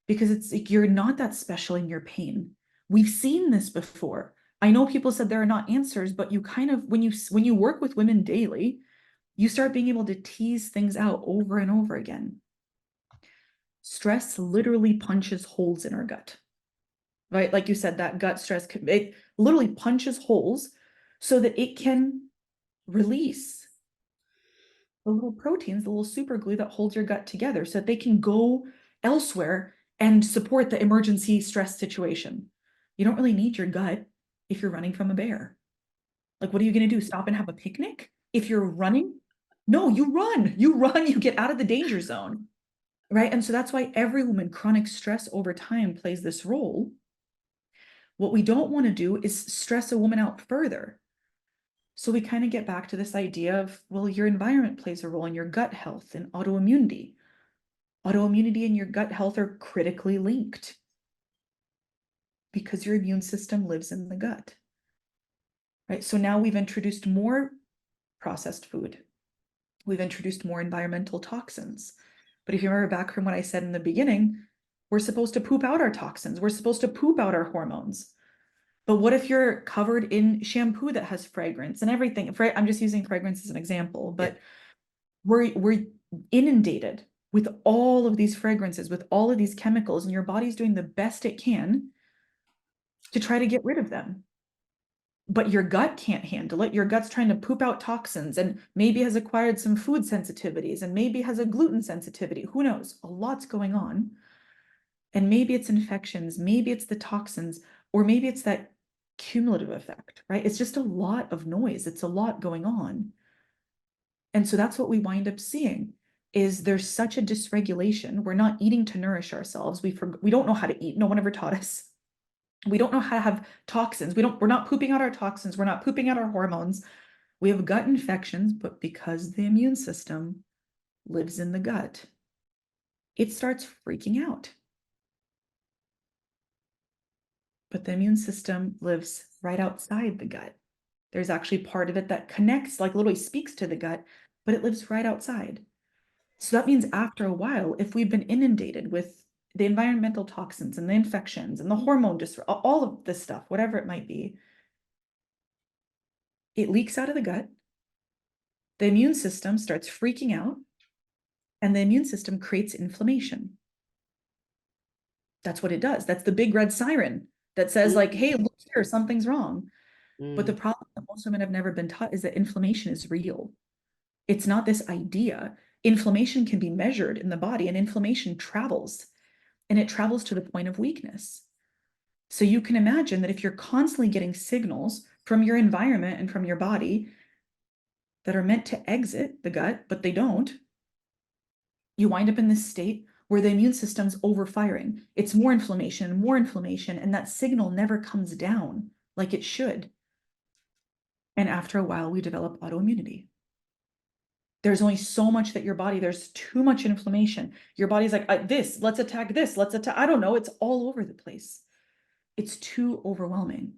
because it's like, you're not that special in your pain. We've seen this before. I know people said there are not answers, but you kind of, when you work with women daily, you start being able to tease things out over and over again. Stress literally punches holes in our gut, right? Like you said, that gut stress, it literally punches holes so that it can release the little proteins, the little super glue that holds your gut together so that they can go elsewhere and support the emergency stress situation. You don't really need your gut if you're running from a bear. Like, what are you going to do? Stop and have a picnic? If you're running? No, you run, you get out of the danger zone, right? And so that's why every woman, chronic stress over time plays this role. What we don't want to do is stress a woman out further. So we kind of get back to this idea of, well, your environment plays a role in your gut health and autoimmunity. Autoimmunity and your gut health are critically linked because your immune system lives in the gut, right? So now we've introduced more processed food. We've introduced more environmental toxins. But if you remember back from what I said in the beginning, we're supposed to poop out our toxins. We're supposed to poop out our hormones. But what if you're covered in shampoo that has fragrance and everything? I'm just using fragrance as an example, but we're inundated with all of these fragrances, with all of these chemicals, and your body's doing the best it can to try to get rid of them. But your gut can't handle it. Your gut's trying to poop out toxins and maybe has acquired some food sensitivities and maybe has a gluten sensitivity. Who knows? A lot's going on. And maybe it's infections, maybe it's the toxins, or maybe it's that cumulative effect, right? It's just a lot of noise. It's a lot going on. And so that's what we wind up seeing is there's such a dysregulation. We're not eating to nourish ourselves. We don't know how to eat. No one ever taught us. We don't know how to have toxins. We're not pooping out our toxins. We're not pooping out our hormones. We have gut infections, but because the immune system lives in the gut, it starts freaking out. But the immune system lives right outside the gut. There's actually part of it that connects, like literally speaks to the gut, but it lives right outside. So that means after a while, if we've been inundated with the environmental toxins and the infections and the hormone all of this stuff, whatever it might be, it leaks out of the gut. The immune system starts freaking out, and the immune system creates inflammation. That's what it does. That's the big red siren that says, like, hey, look here, something's wrong. But the problem that most women have never been taught is that inflammation is real. It's not this idea. Inflammation can be measured in the body, and inflammation travels, and it travels to the point of weakness. So you can imagine that if you're constantly getting signals from your environment and from your body that are meant to exit the gut, but they don't, you wind up in this state where the immune system's overfiring. It's more inflammation, and that signal never comes down like it should. And after a while, we develop autoimmunity. There's only so much that there's too much inflammation. Your body's like, let's attack this, I don't know, it's all over the place. It's too overwhelming.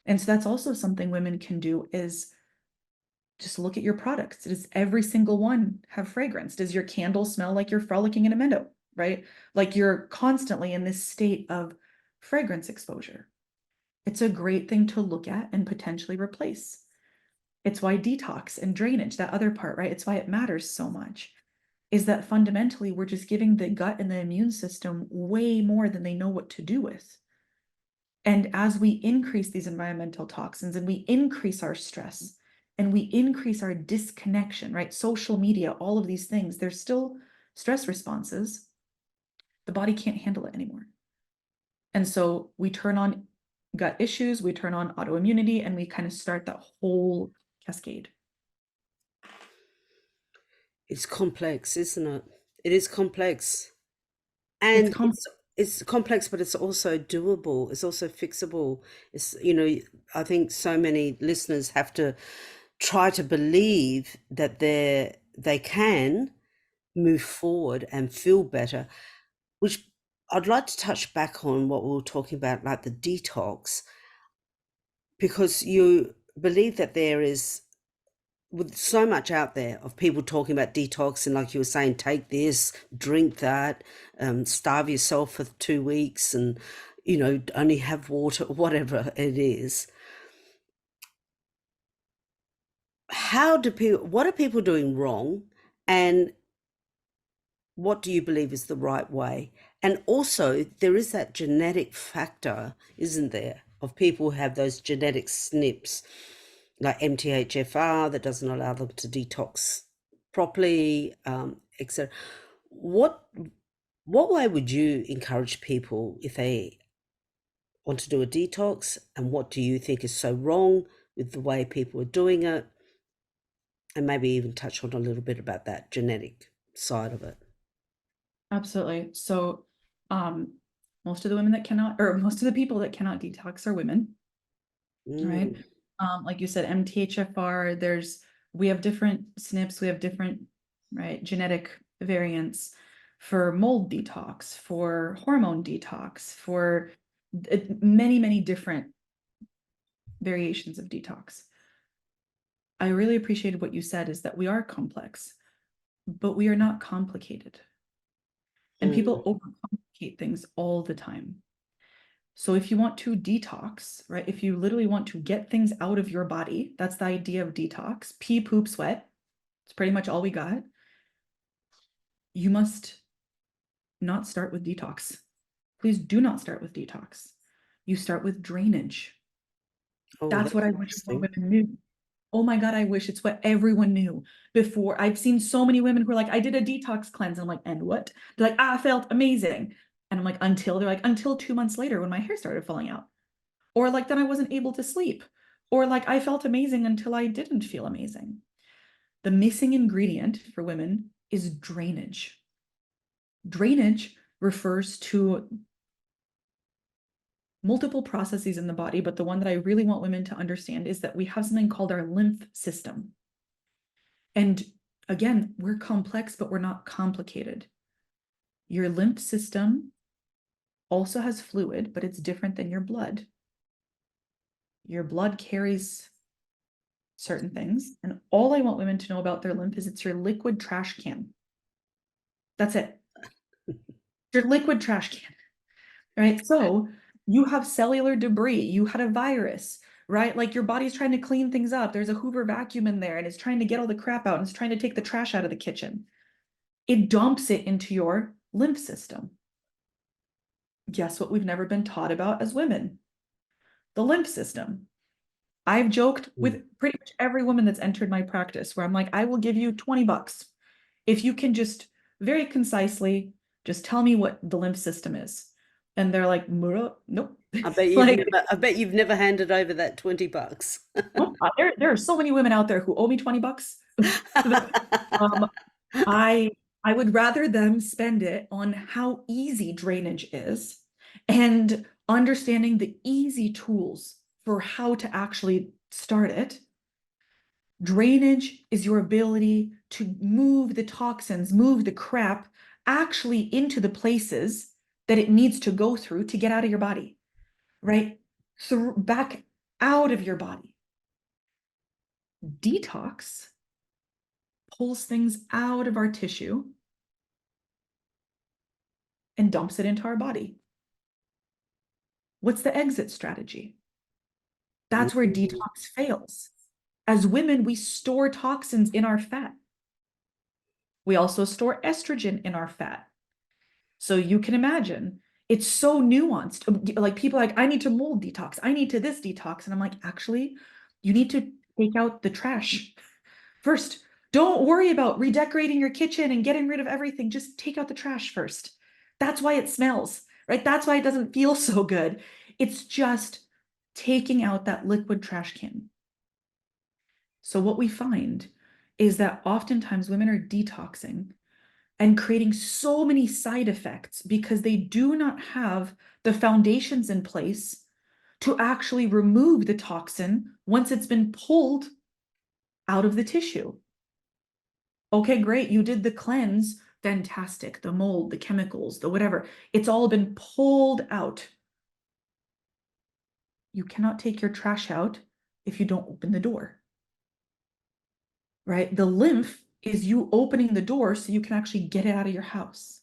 And so that's also something women can do is just look at your products. Does every single one have fragrance? Does your candle smell like you're frolicking in a meadow, right? Like you're constantly in this state of fragrance exposure. It's a great thing to look at and potentially replace. It's why detox and drainage, that other part, right? It's why it matters so much, is that fundamentally we're just giving the gut and the immune system way more than they know what to do with. And as we increase these environmental toxins and we increase our stress and we increase our disconnection, right? Social media, all of these things, there's still stress responses. The body can't handle it anymore. And so we turn on gut issues, we turn on autoimmunity, and we kind of start that whole cascade. It's complex, isn't it? It is complex. And it's complex, but it's also doable. It's also fixable. I think so many listeners have to try to believe that they can move forward and feel better, which I'd like to touch back on what we were talking about, like the detox, because you believe that there is, with so much out there of people talking about detox, and like you were saying, take this, drink that, starve yourself for 2 weeks, and only have water, whatever it is. What are people doing wrong, and what do you believe is the right way? And also, there is that genetic factor, isn't there, of people who have those genetic SNPs, like MTHFR, that doesn't allow them to detox properly, etc. What what way would you encourage people if they want to do a detox, and what do you think is so wrong with the way people are doing it? And maybe even touch on a little bit about that genetic side of it. Absolutely. So, most of the women that cannot, or most of the people that cannot detox are women, right? Mm. Like you said, MTHFR, we have different SNPs, we have different, right, genetic variants for mold detox, for hormone detox, for many, many different variations of detox. I really appreciated what you said, is that we are complex, but we are not complicated. And people Mm. overcomplicate things all the time. So if you want to detox, right, if you literally want to get things out of your body, that's the idea of detox, pee, poop, sweat, it's pretty much all we got. You must not start with detox. Please do not start with detox. You start with drainage. Oh, That's what that's I wish more interesting. women knew. Oh my God, I wish it's what everyone knew before. I've seen so many women who are like, I did a detox cleanse. And I'm like, and what? They're like, I felt amazing. And I'm like, until 2 months later when my hair started falling out. Or like, then I wasn't able to sleep. Or like, I felt amazing until I didn't feel amazing. The missing ingredient for women is drainage. Drainage refers to multiple processes in the body, but the one that I really want women to understand is that we have something called our lymph system. And again, we're complex, but we're not complicated. Your lymph system also has fluid, but it's different than your blood. Your blood carries certain things. And all I want women to know about their lymph is it's your liquid trash can. That's it. Your liquid trash can, right? So you have cellular debris, you had a virus, right? Like your body's trying to clean things up. There's a Hoover vacuum in there and it's trying to get all the crap out and it's trying to take the trash out of the kitchen. It dumps it into your lymph system. Guess what we've never been taught about as women? The lymph system. I've joked Mm. with pretty much every woman that's entered my practice where I'm like, I will give you $20 if you can just very concisely just tell me what the lymph system is. And they're like, nope. Like, I bet you've never handed over that $20. nope. There are so many women out there who owe me $20. Um, I I would rather them spend it on how easy drainage is and understanding the easy tools for how to actually start it. Drainage is your ability to move the toxins, move the crap actually into the places that it needs to go through to get out of your body, right? Back out of your body. Detox pulls things out of our tissue and dumps it into our body. What's the exit strategy? That's where Mm. detox fails. As women, we store toxins in our fat. We also store estrogen in our fat. So you can imagine it's so nuanced. Like people are like, I need to mold detox. I need to this detox. And I'm like, actually, you need to take out the trash first. Don't worry about redecorating your kitchen and getting rid of everything. Just take out the trash first. That's why it smells, right? That's why it doesn't feel so good. It's just taking out that liquid trash can. So what we find is that oftentimes women are detoxing and creating so many side effects because they do not have the foundations in place to actually remove the toxin once it's been pulled out of the tissue. Okay, great. You did the cleanse. Fantastic. The mold, the chemicals, the whatever. It's all been pulled out. You cannot take your trash out if you don't open the door, right? The lymph is you opening the door so you can actually get it out of your house.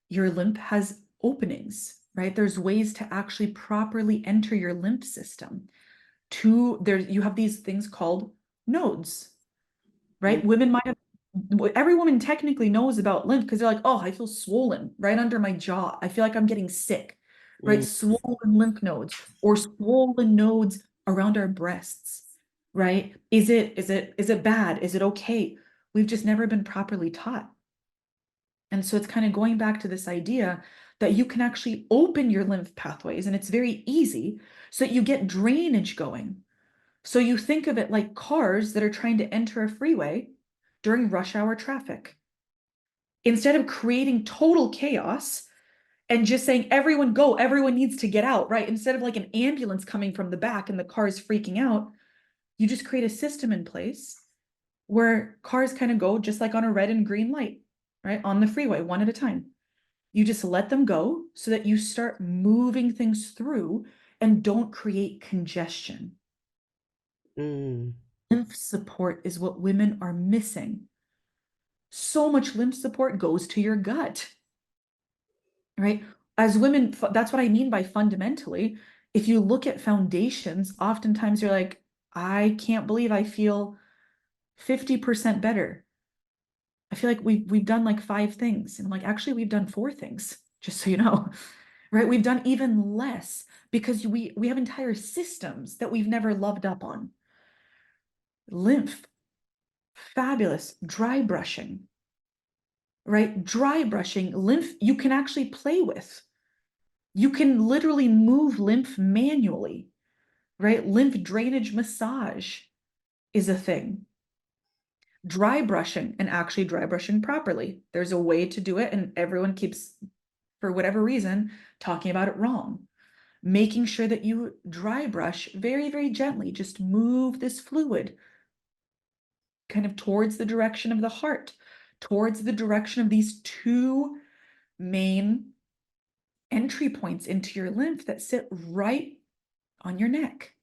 Your lymph has openings, right? There's ways to actually properly enter your lymph system. There, you have these things called nodes, Mm, right? Women might have, every woman technically knows about lymph because they're like, oh, I feel swollen right under my jaw. I feel like I'm getting sick, right? mm, Swollen lymph nodes or swollen nodes around our breasts, right? Is it bad? Is it okay? We've just never been properly taught. And so it's kind of going back to this idea that you can actually open your lymph pathways and it's very easy so that you get drainage going. So you think of it like cars that are trying to enter a freeway during rush hour traffic. Instead of creating total chaos and just saying, everyone go, everyone needs to get out, right? Instead of like an ambulance coming from the back and the car is freaking out, you just create a system in place where cars kind of go just like on a red and green light, right? On the freeway, one at a time. You just let them go so that you start moving things through and don't create congestion. mm, Lymph support is what women are missing. So much lymph support goes to your gut, right? As women, that's what I mean by fundamentally. If you look at foundations, oftentimes you're like, I can't believe I feel 50% better. I feel like we've done like 5 things. And I'm like, actually, we've done 4 things, just so you know. Right? We've done even less because we have entire systems that we've never loved up on. Lymph, fabulous. Dry brushing, right? Dry brushing, lymph, you can actually play with. You can literally move lymph manually, right? Lymph drainage massage is a thing. Dry brushing and actually dry brushing properly. There's a way to do it, and everyone keeps, for whatever reason, talking about it wrong. Making sure that you dry brush very, very gently, just move this fluid kind of towards the direction of the heart, towards the direction of these two main entry points into your lymph that sit right on your neck,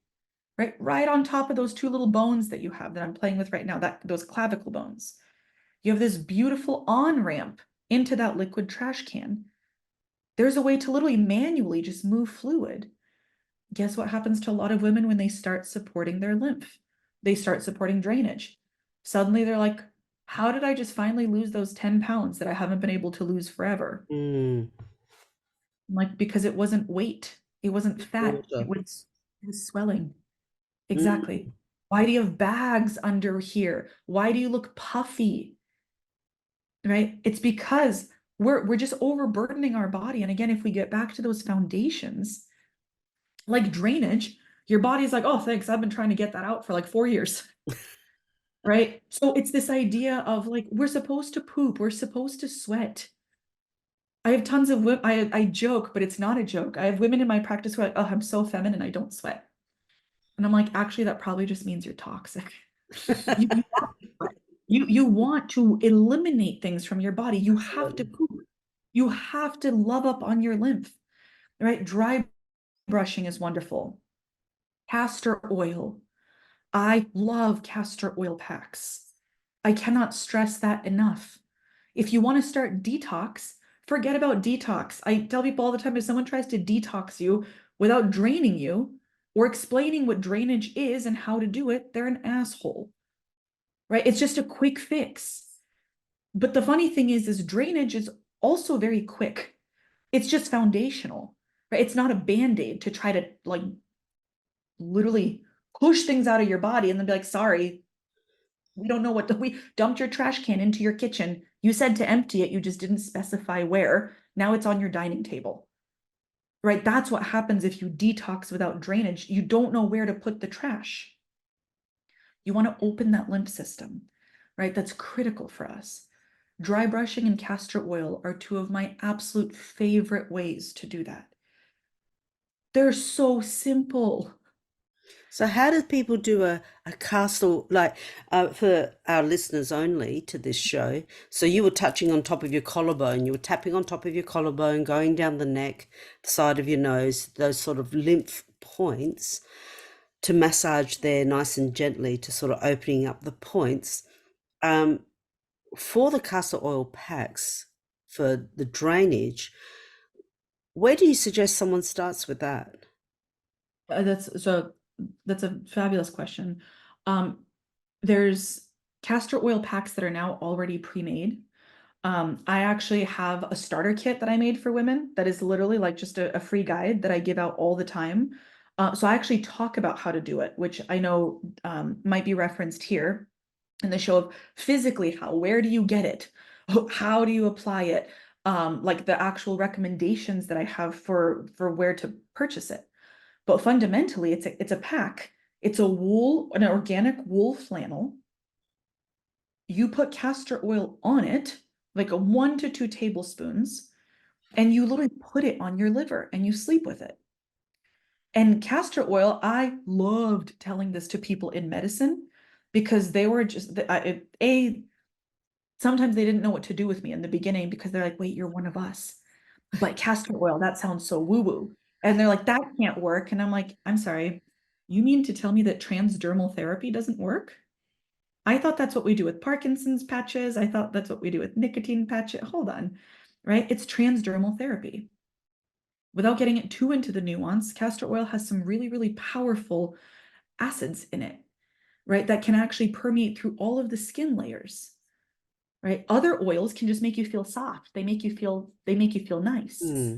right on top of those two little bones that you have that I'm playing with right now, that those clavicle bones. You have this beautiful on ramp into that liquid trash can. There's a way to literally manually just move fluid. Guess what happens to a lot of women when they start supporting their lymph? They start supporting drainage. Suddenly they're like, how did I just finally lose those 10 pounds that I haven't been able to lose forever? mm. Like, because it wasn't weight, it wasn't fat, Water. it was swelling. Exactly. Mm, Why do you have bags under here? Why do you look puffy? Right? It's because we're just overburdening our body. And again, if we get back to those foundations, like drainage, your body's like, oh, thanks. I've been trying to get that out for like 4 years. Right? So it's this idea of like, we're supposed to poop, we're supposed to sweat. I have tons of women, I joke, but it's not a joke. I have women in my practice who are like, oh, I'm so feminine, I don't sweat. And I'm like, actually, that probably just means you're toxic. You want to sweat. You want to eliminate things from your body. You have to absolutely. poop. You have to love up on your lymph, right? Dry brushing is wonderful. Castor oil. I love castor oil packs. I cannot stress that enough. If you want to start detox, forget about detox. I tell people all the time if someone tries to detox you without draining you or explaining what drainage is and how to do it, they're an asshole, right? It's just a quick fix. But the funny thing is drainage is also very quick. It's just foundational, right? It's not a band-aid to try to like literally push things out of your body and then be like, sorry, we don't know we dumped your trash can into your kitchen. You said to empty it, you just didn't specify where. Now it's on your dining table, right? That's what happens if you detox without drainage. You don't know where to put the trash. You want to open that lymph system, right? That's critical for us. Dry brushing and castor oil are two of my absolute favorite ways to do that. They're so simple. So how do people do a castle, like, for our listeners only to this show? So you were touching on top of your collarbone, you were tapping on top of your collarbone, going down the neck, the side of your nose, those sort of lymph points to massage there nice and gently to sort of opening up the points. Um, for the castor oil packs, for the drainage, where do you suggest someone starts with that? That's a fabulous question. Um, there's castor oil packs that are now already pre-made. I actually have a starter kit that I made for women that is literally like just a free guide that I give out all the time. So I actually talk about how to do it, which I know might be referenced here in the show of physically how, where do you get it? How do you apply it? Like the actual recommendations that I have for where to purchase it. But fundamentally, it's a pack. It's an organic wool flannel. You put castor oil on it, like a 1 to 2 tablespoons, and you literally put it on your liver and you sleep with it. And castor oil, I loved telling this to people in medicine because they were just, sometimes they didn't know what to do with me in the beginning because they're like, wait, you're one of us. But castor oil, that sounds so woo-woo. And they're like, that can't work. And I'm like, I'm sorry, you mean to tell me that transdermal therapy doesn't work? I thought that's what we do with Parkinson's patches. I thought that's what we do with nicotine patches. Hold on, right? It's transdermal therapy. Without getting it too into the nuance, castor oil has some really, really powerful acids in it, right? That can actually permeate through all of the skin layers, right? Other oils can just make you feel soft. They make you feel nice. Hmm.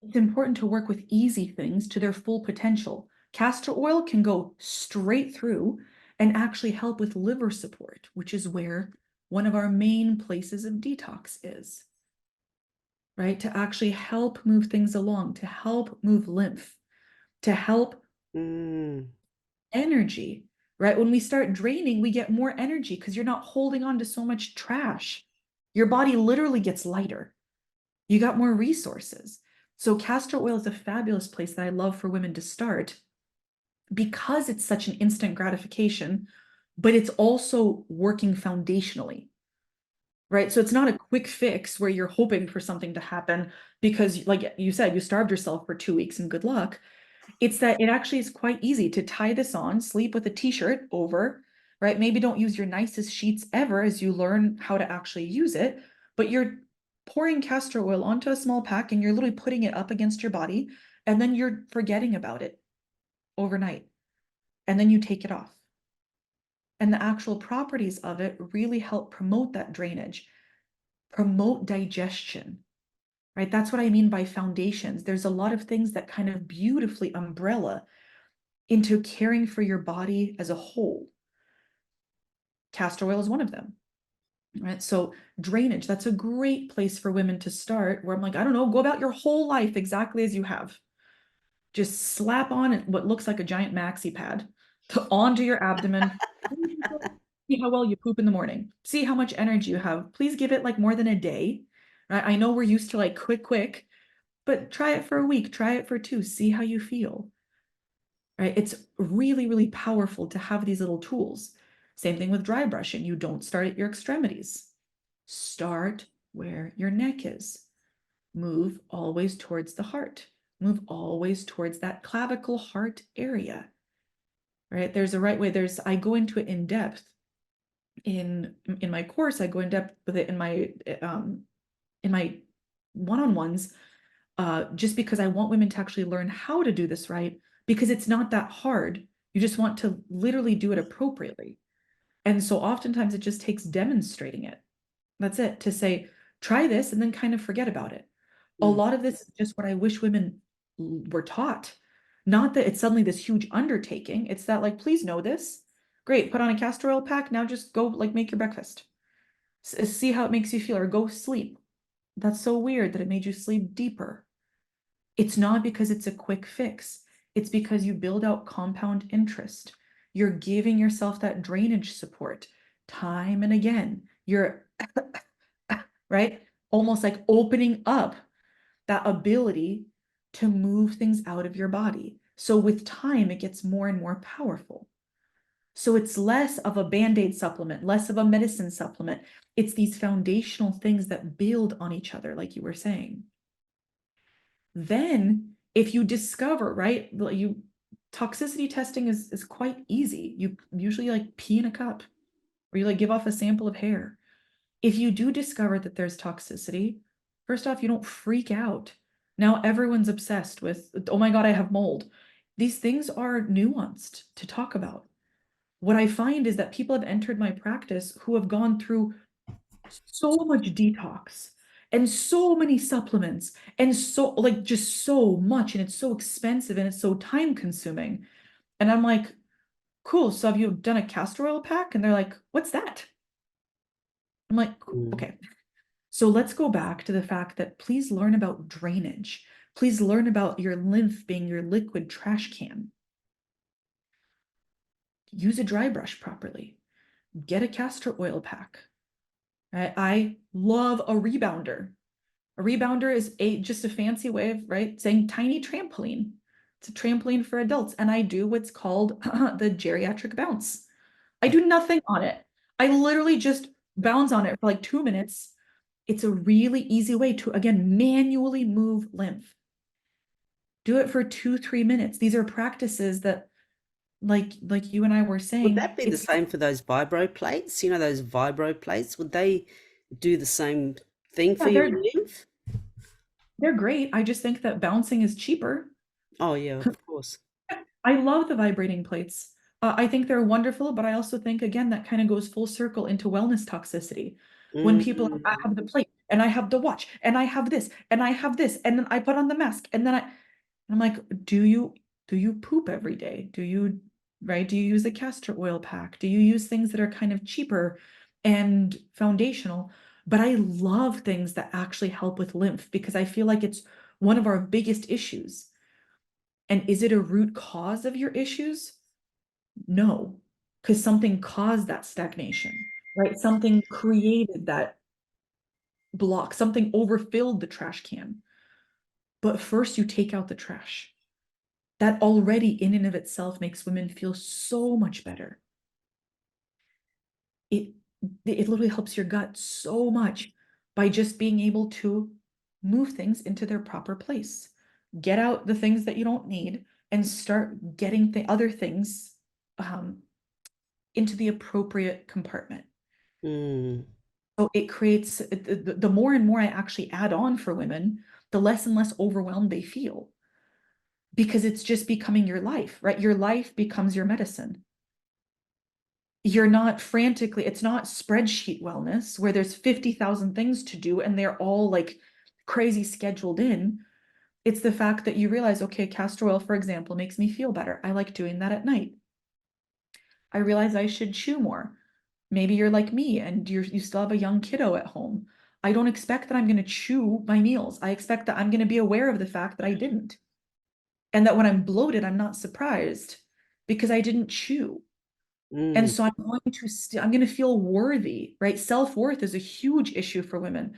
It's important to work with easy things to their full potential. Castor oil can go straight through and actually help with liver support, which is where one of our main places of detox is, right? To actually help move things along, to help move lymph, to help Mm. energy, right? When we start draining, we get more energy because you're not holding on to so much trash. Your body literally gets lighter. You got more resources. So castor oil is a fabulous place that I love for women to start because it's such an instant gratification, but it's also working foundationally, right? So it's not a quick fix where you're hoping for something to happen because, like you said, you starved yourself for 2 weeks and good luck. It's that it actually is quite easy to tie this on, sleep with a t-shirt over, right? Maybe don't use your nicest sheets ever as you learn how to actually use it, but you're pouring castor oil onto a small pack and you're literally putting it up against your body, and then you're forgetting about it overnight. And then you take it off. And the actual properties of it really help promote that drainage, promote digestion, right? That's what I mean by foundations. There's a lot of things that kind of beautifully umbrella into caring for your body as a whole. Castor oil is one of them, right? So drainage, that's a great place for women to start where I'm like, I don't know, go about your whole life exactly as you have. Just slap on what looks like a giant maxi pad onto your abdomen. See how well you poop in the morning. See how much energy you have. Please give it like more than a day. Right? I know we're used to like quick, but try it for a week, try it for two, see how you feel. Right? It's really, really powerful to have these little tools. Same thing with dry brushing. You don't start at your extremities. Start where your neck is. Move always towards the heart. Move always towards that clavicle heart area. Right? There's a right way. I go into it in depth in my course. I go in depth with it in my one-on-ones, just because I want women to actually learn how to do this right, because it's not that hard. You just want to literally do it appropriately. And so oftentimes it just takes demonstrating it. That's it, to say, try this and then kind of forget about it. A Mm. lot of this is just what I wish women were taught. Not that it's suddenly this huge undertaking. It's that, like, please know this. Great, put on a castor oil pack. Now just go, like, make your breakfast. See how it makes you feel, or go sleep. That's so weird that it made you sleep deeper. It's not because it's a quick fix. It's because you build out compound interest. You're giving yourself that drainage support time and again. You're right, almost like opening up that ability to move things out of your body. So with time, it gets more and more powerful. So it's less of a band-aid supplement, less of a medicine supplement. It's these foundational things that build on each other, like you were saying. Then if you discover, right, toxicity testing is quite easy. You usually like pee in a cup or you like give off a sample of hair. If you do discover that there's toxicity, first off, you don't freak out. Now everyone's obsessed with, oh my God, I have mold. These things are nuanced to talk about. What I find is that people have entered my practice who have gone through so much detox and so many supplements and so like just so much, and it's so expensive and it's so time consuming. And I'm like, cool, so have you done a castor oil pack? And they're like, what's that? I'm like, Mm. okay. So let's go back to the fact that please learn about drainage. Please learn about your lymph being your liquid trash can. Use a dry brush properly. Get a castor oil pack. Right? I love a rebounder. A rebounder is just a fancy way of, right, saying tiny trampoline. It's a trampoline for adults. And I do what's called the geriatric bounce. I do nothing on it. I literally just bounce on it for like 2 minutes. It's a really easy way to, again, manually move lymph. Do it for 2, 3 minutes. These are practices that, like you and I were Would saying, that be the it's same for those vibro plates? You know, those vibro plates, would they do the same thing for yeah, your lymph? they're great. I just think that bouncing is cheaper. Oh, yeah, of course. I love the vibrating plates. I think they're wonderful, but I also think, again, that kind of goes full circle into wellness toxicity. When people, I Mm. have the plate and I have the watch and I have this and I have this and then I put on the mask and then I'm like, do you poop every day? Do you, right? Do you use a castor oil pack? Do you use things that are kind of cheaper and foundational? But I love things that actually help with lymph because I feel like it's one of our biggest issues. And is it a root cause of your issues? No, because something caused that stagnation, right? Something created that block, something overfilled the trash can. But first, you take out the trash. That already, in and of itself, makes women feel so much better. It, it literally helps your gut so much by just being able to move things into their proper place. Get out the things that you don't need and start getting the other things um, into the appropriate compartment. Mm. So it creates the more and more I actually add on for women, the less and less overwhelmed they feel because it's just becoming your life, right? Your life becomes your medicine. You're not frantically, it's not spreadsheet wellness where there's 50,000 things to do and they're all like crazy scheduled in. It's the fact that you realize, okay, castor oil, for example, makes me feel better. I like doing that at night. I realize I should chew more. Maybe you're like me and you still have a young kiddo at home. I don't expect that I'm going to chew my meals. I expect that I'm going to be aware of the fact that I didn't. And that when I'm bloated, I'm not surprised because I didn't chew. And Mm. so I'm going to feel worthy, right? Self-worth is a huge issue for women.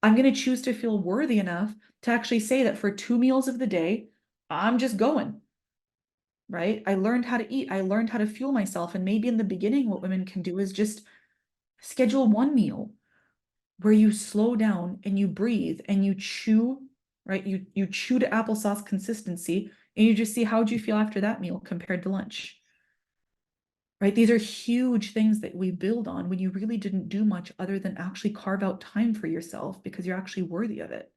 I'm going to choose to feel worthy enough to actually say that for 2 meals of the day, I'm just going, right? I learned how to eat. I learned how to fuel myself. And maybe in the beginning, what women can do is just schedule one meal where you slow down and you breathe and you chew, right? You chew to applesauce consistency and you just see how do you feel after that meal compared to lunch, right? These are huge things that we build on when you really didn't do much other than actually carve out time for yourself because you're actually worthy of it.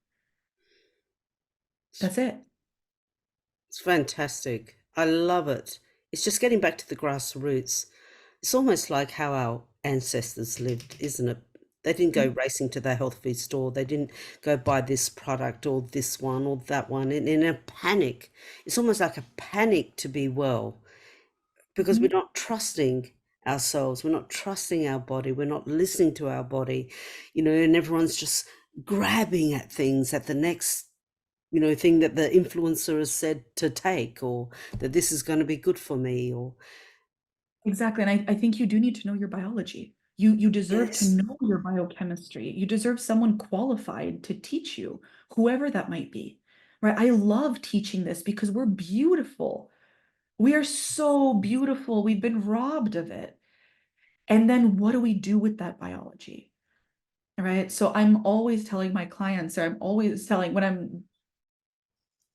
That's it. It's fantastic. I love it. It's just getting back to the grassroots. It's almost like how our ancestors lived, isn't it? They didn't go racing to the health food store. They didn't go buy this product or this one or that one in a panic. It's almost like a panic to be well because we're Mhm. not trusting ourselves. We're not trusting our body. We're not listening to our body, and everyone's just grabbing at things at the next thing that the influencer has said to take, or that this is going to be good for me, or Exactly. And I think you do need to know your biology. You deserve to yes. know your biochemistry. You deserve someone qualified to teach you, whoever that might be. right? I love teaching this because we're beautiful. We are so beautiful. We've been robbed of it. And then what do we do with that biology? Right? So I'm always telling my clients, or I'm always telling when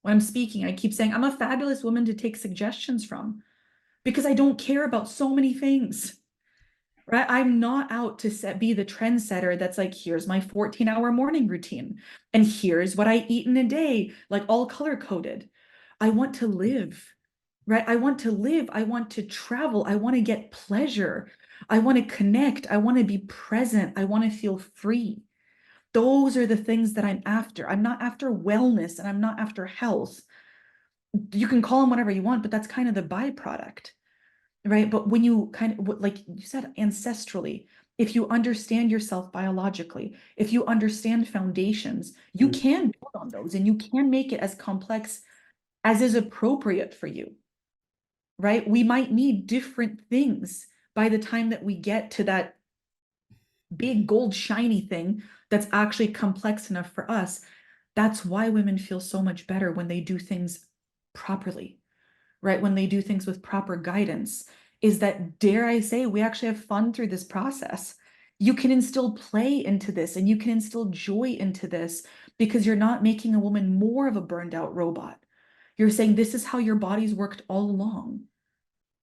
I'm speaking, I keep saying I'm a fabulous woman to take suggestions from because I don't care about so many things. Right? I'm not out to be the trendsetter that's like, here's my 14-hour morning routine, and here's what I eat in a day, like all color coded. I want to live, right? I want to live. I want to travel. I want to get pleasure. I want to connect. I want to be present. I want to feel free. Those are the things that I'm after. I'm not after wellness and I'm not after health. You can call them whatever you want, but that's kind of the byproduct. Right. But when you kind of, like you said, ancestrally, if you understand yourself biologically, if you understand foundations, you Mm. can build on those and you can make it as complex as is appropriate for you. Right. We might need different things by the time that we get to that big gold shiny thing that's actually complex enough for us. That's why women feel so much better when they do things properly, right? When they do things with proper guidance, is that, dare I say, we actually have fun through this process. You can instill play into this and you can instill joy into this because you're not making a woman more of a burned out robot. You're saying this is how your body's worked all along.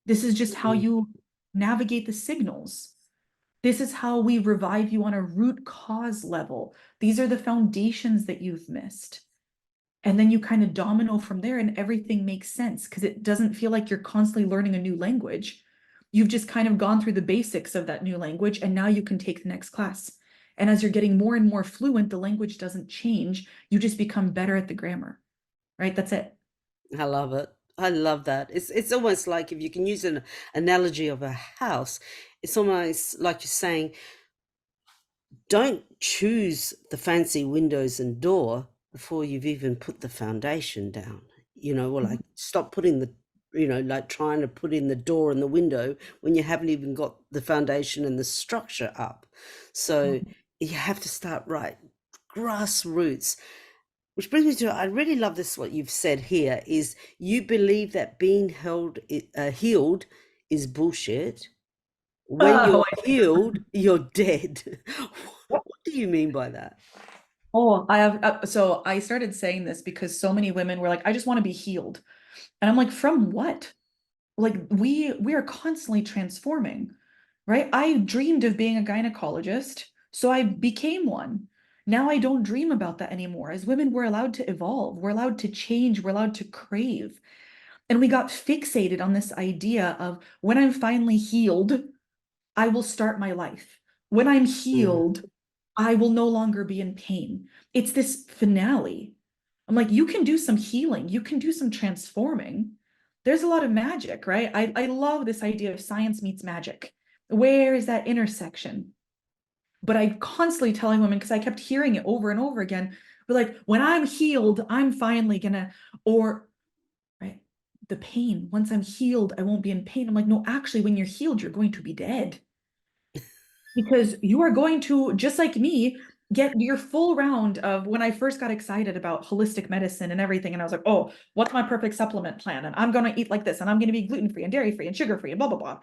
This is just how Mm. you navigate the signals. This is how we revive you on a root cause level. These are the foundations that you've missed. And then you kind of domino from there and everything makes sense because it doesn't feel like you're constantly learning a new language. You've just kind of gone through the basics of that new language and now you can take the next class. And as you're getting more and more fluent, the language doesn't change. You just become better at the grammar, right? That's it. I love it. I love that. It's almost like, if you can use an analogy of a house, it's almost like you're saying, don't choose the fancy windows and door before you've even put the foundation down. Or like, stop putting like trying to put in the door and the window when you haven't even got the foundation and the structure up. So Mhm. you have to start right, grassroots. Which brings me to, I really love this, what you've said here is you believe that being healed is bullshit. When Oh, you're healed, you're dead. What do you mean by that? I have. So I started saying this because so many women were like, I just want to be healed. And I'm like, from what? Like we are constantly transforming, right? I dreamed of being a gynecologist, so I became one. Now I don't dream about that anymore. As women, we're allowed to evolve, we're allowed to change, we're allowed to crave. And we got fixated on this idea of when I'm finally healed, I will start my life. When I'm Mm. healed, I will no longer be in pain. It's this finale. I'm like, you can do some healing, you can do some transforming. There's a lot of magic, right? I love this idea of science meets magic. Where is that intersection? But I constantly telling women, because I kept hearing it over and over again, but like, when I'm healed, I'm finally gonna, or right, the pain, once I'm healed, I won't be in pain. I'm like, no, actually, when you're healed, you're going to be dead because you are going to, just like me, get your full round of when I first got excited about holistic medicine and everything. And I was like, oh, what's my perfect supplement plan? And I'm going to eat like this and I'm going to be gluten free and dairy free and sugar free and blah, blah, blah.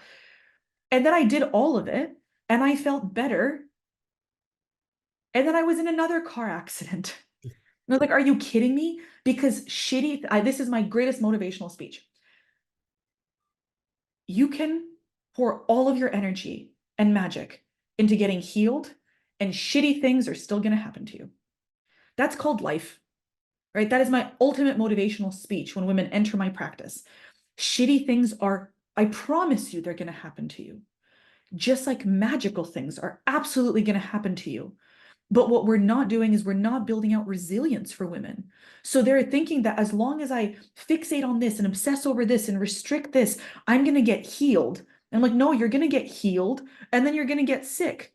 And then I did all of it and I felt better. And then I was in another car accident. And I was like, are you kidding me? Because this is my greatest motivational speech. You can pour all of your energy and magic into getting healed, and shitty things are still going to happen to you. That's called life, right? That is my ultimate motivational speech when women enter my practice. Shitty things are, I promise you, they're going to happen to you. Just like magical things are absolutely going to happen to you. But what we're not doing is we're not building out resilience for women. So they're thinking that as long as I fixate on this and obsess over this and restrict this, I'm going to get healed. And I'm like, no, you're going to get healed and then you're going to get sick.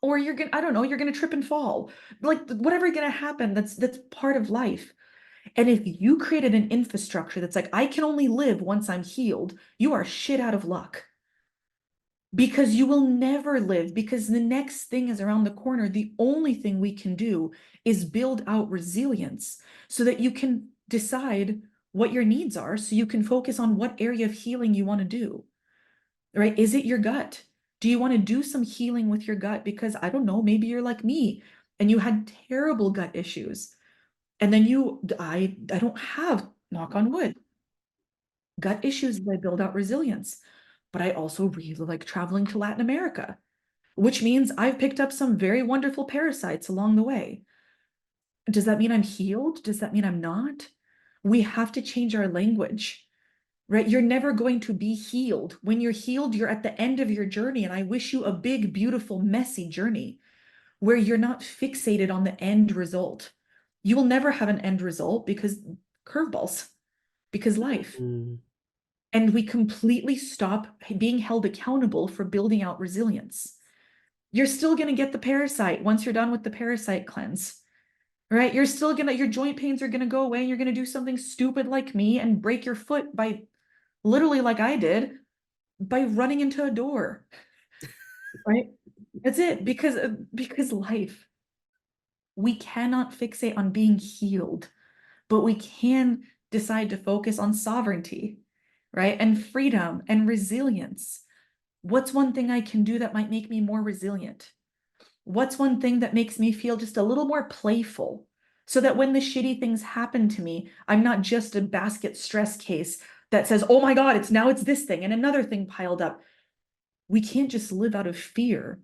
Or you're going to, I don't know, you're going to trip and fall. Like whatever going to happen, that's part of life. And if you created an infrastructure that's like, I can only live once I'm healed, you are shit out of luck. because you will never live, because the next thing is around the corner. The only thing we can do is build out resilience so that you can decide what your needs are, so you can focus on what area of healing you want to do, right? Is it your gut? Do you want to do some healing with your gut? Because I don't know, maybe you're like me and you had terrible gut issues. And then I don't have, knock on wood, gut issues that build out resilience. But I also really like traveling to Latin America, which means I've picked up some very wonderful parasites along the way. Does that mean I'm healed? Does that mean I'm not? We have to change our language, right? You're never going to be healed. When you're healed, you're at the end of your journey. And I wish you a big, beautiful, messy journey where you're not fixated on the end result. You will never have an end result because curveballs, because life. Mm. And we completely stop being held accountable for building out resilience. You're still going to get the parasite once you're done with the parasite cleanse, right? You're still going to, your joint pains are going to go away and you're going to do something stupid like me and break your foot by literally like I did by running into a door, right? That's it because life, we cannot fixate on being healed, but we can decide to focus on sovereignty, right? And freedom and resilience. What's one thing I can do that might make me more resilient? What's one thing that makes me feel just a little more playful so that when the shitty things happen to me, I'm not just a basket stress case that says, oh my God, it's this thing and another thing piled up. We can't just live out of fear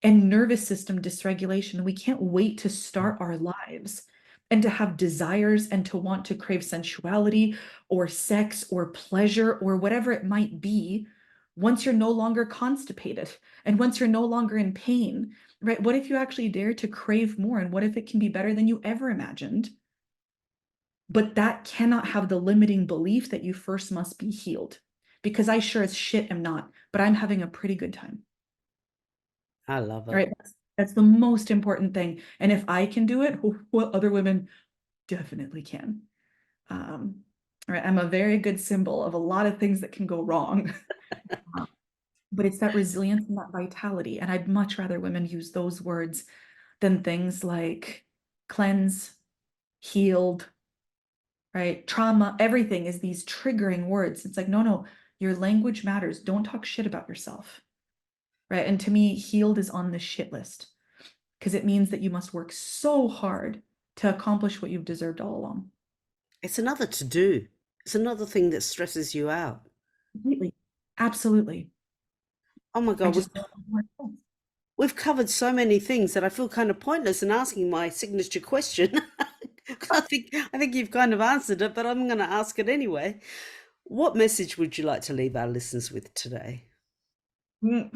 and nervous system dysregulation. We can't wait to start our lives and to have desires and to want to crave sensuality or sex or pleasure or whatever it might be once you're no longer constipated and once you're no longer in pain, right? What if you actually dare to crave more? And what if it can be better than you ever imagined? But that cannot have the limiting belief that you first must be healed, because I sure as shit am not, but I'm having a pretty good time. I love All it. right. That's the most important thing. And if I can do it, well, other women definitely can. Um, all right. I'm a very good symbol of a lot of things that can go wrong. But it's that resilience and that vitality. And I'd much rather women use those words than things like cleanse, healed, right? Trauma, everything is these triggering words. It's like, no, no, your language matters. Don't talk shit about yourself, right? And to me, healed is on the shit list because it means that you must work so hard to accomplish what you've deserved all along. It's another to do. It's another thing that stresses you out. Completely. Absolutely. Oh my I God, just don't know what else. we've covered so many things that I feel kind of pointless in asking my signature question. I think you've kind of answered it, but I'm going to ask it anyway. What message would you like to leave our listeners with today? I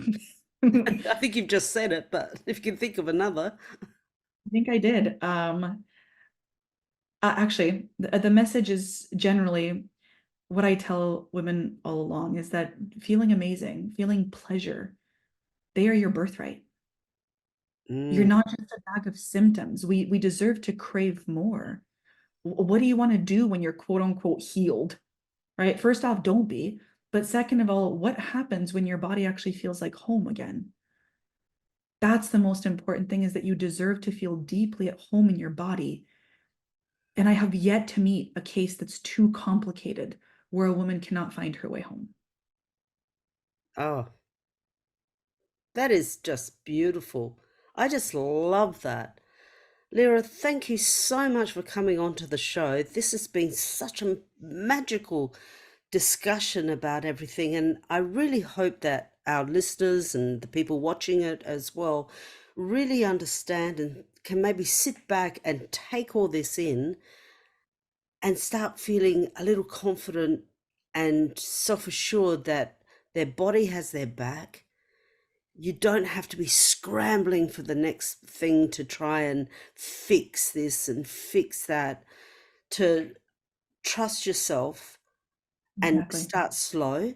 I think you've just said it, but if you can think of another. think I did. Actually, the message is generally what I tell women all along is that feeling amazing, feeling pleasure, they are your birthright. You're Mm. not just a bag of symptoms. We deserve to crave more. What do you want to do when you're quote unquote healed? Right? First off, don't be. But second of all, what happens when your body actually feels like home again? That's the most important thing, is that you deserve to feel deeply at home in your body. And I have yet to meet a case that's too complicated where a woman cannot find her way home. Oh, that is just beautiful. I just love that. Lyra, thank you so much for coming on to the show. This has been such a magical discussion about everything, and I really hope that our listeners and the people watching it as well really understand and can maybe sit back and take all this in and start feeling a little confident and self-assured that their body has their back. You don't have to be scrambling for the next thing to try and fix this and fix that, to trust yourself and Exactly. start slow.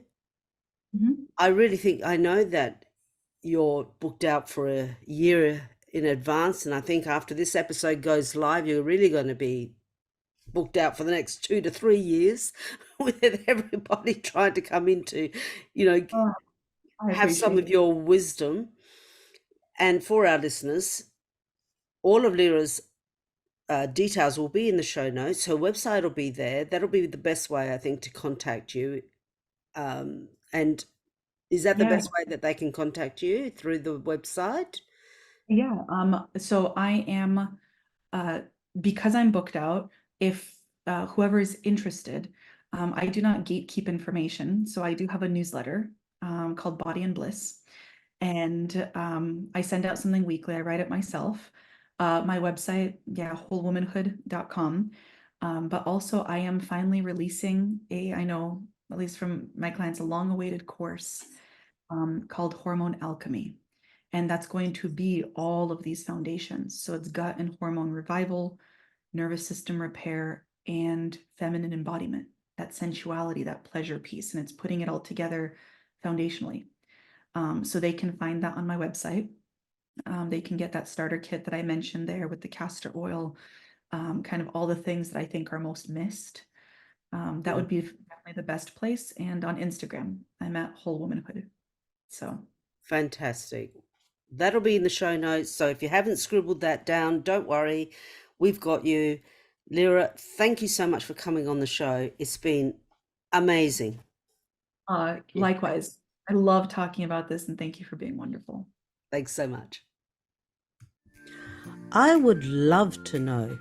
Mhm. I really think, I know that you're booked out for a year in advance, and I think after this episode goes live, you're really going to be booked out for the next 2 to 3 years with everybody trying to come into, you know, Oh, I have some appreciate of it. your wisdom. And for our listeners, all of Lyra's details will be in the show notes. Her website will be there. That'll be the best way, I think, to contact you. And is that the Yeah, best way that they can contact you, through the website? yeah. So I am uh, because I'm booked out, if whoever is interested, I do not gatekeep information. So I do have a newsletter called Body and Bliss. And I send out something weekly. I write it myself. My website, yeah, wholewomanhood.com. But also, I am finally releasing I know, at least from my clients, a long awaited course called Hormone Alchemy. And that's going to be all of these foundations. So it's gut and hormone revival, nervous system repair, and feminine embodiment, that sensuality, that pleasure piece. And it's putting it all together foundationally. So they can find that on my website. They can get that starter kit that I mentioned there with the castor oil, kind of all the things that I think are most missed. That would be definitely the best place. And on Instagram, I'm at Whole Womanhood. So Fantastic. That'll be in the show notes. So if you haven't scribbled that down, don't worry. We've got you. Lyra, thank you so much for coming on the show. It's been amazing. Yeah. likewise, I love talking about this and thank you for being wonderful. Thanks so much. I would love to know,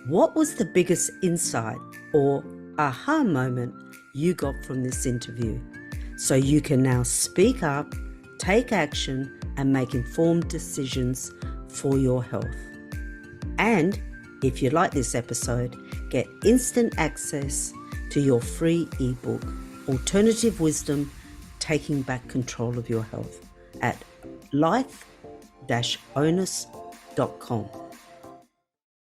what was the biggest insight or aha moment you got from this interview, so you can now speak up, take action, and make informed decisions for your health. And if you like this episode, get instant access to your free ebook, Alternative Wisdom, Taking Back Control of Your Health, at life-onus.com.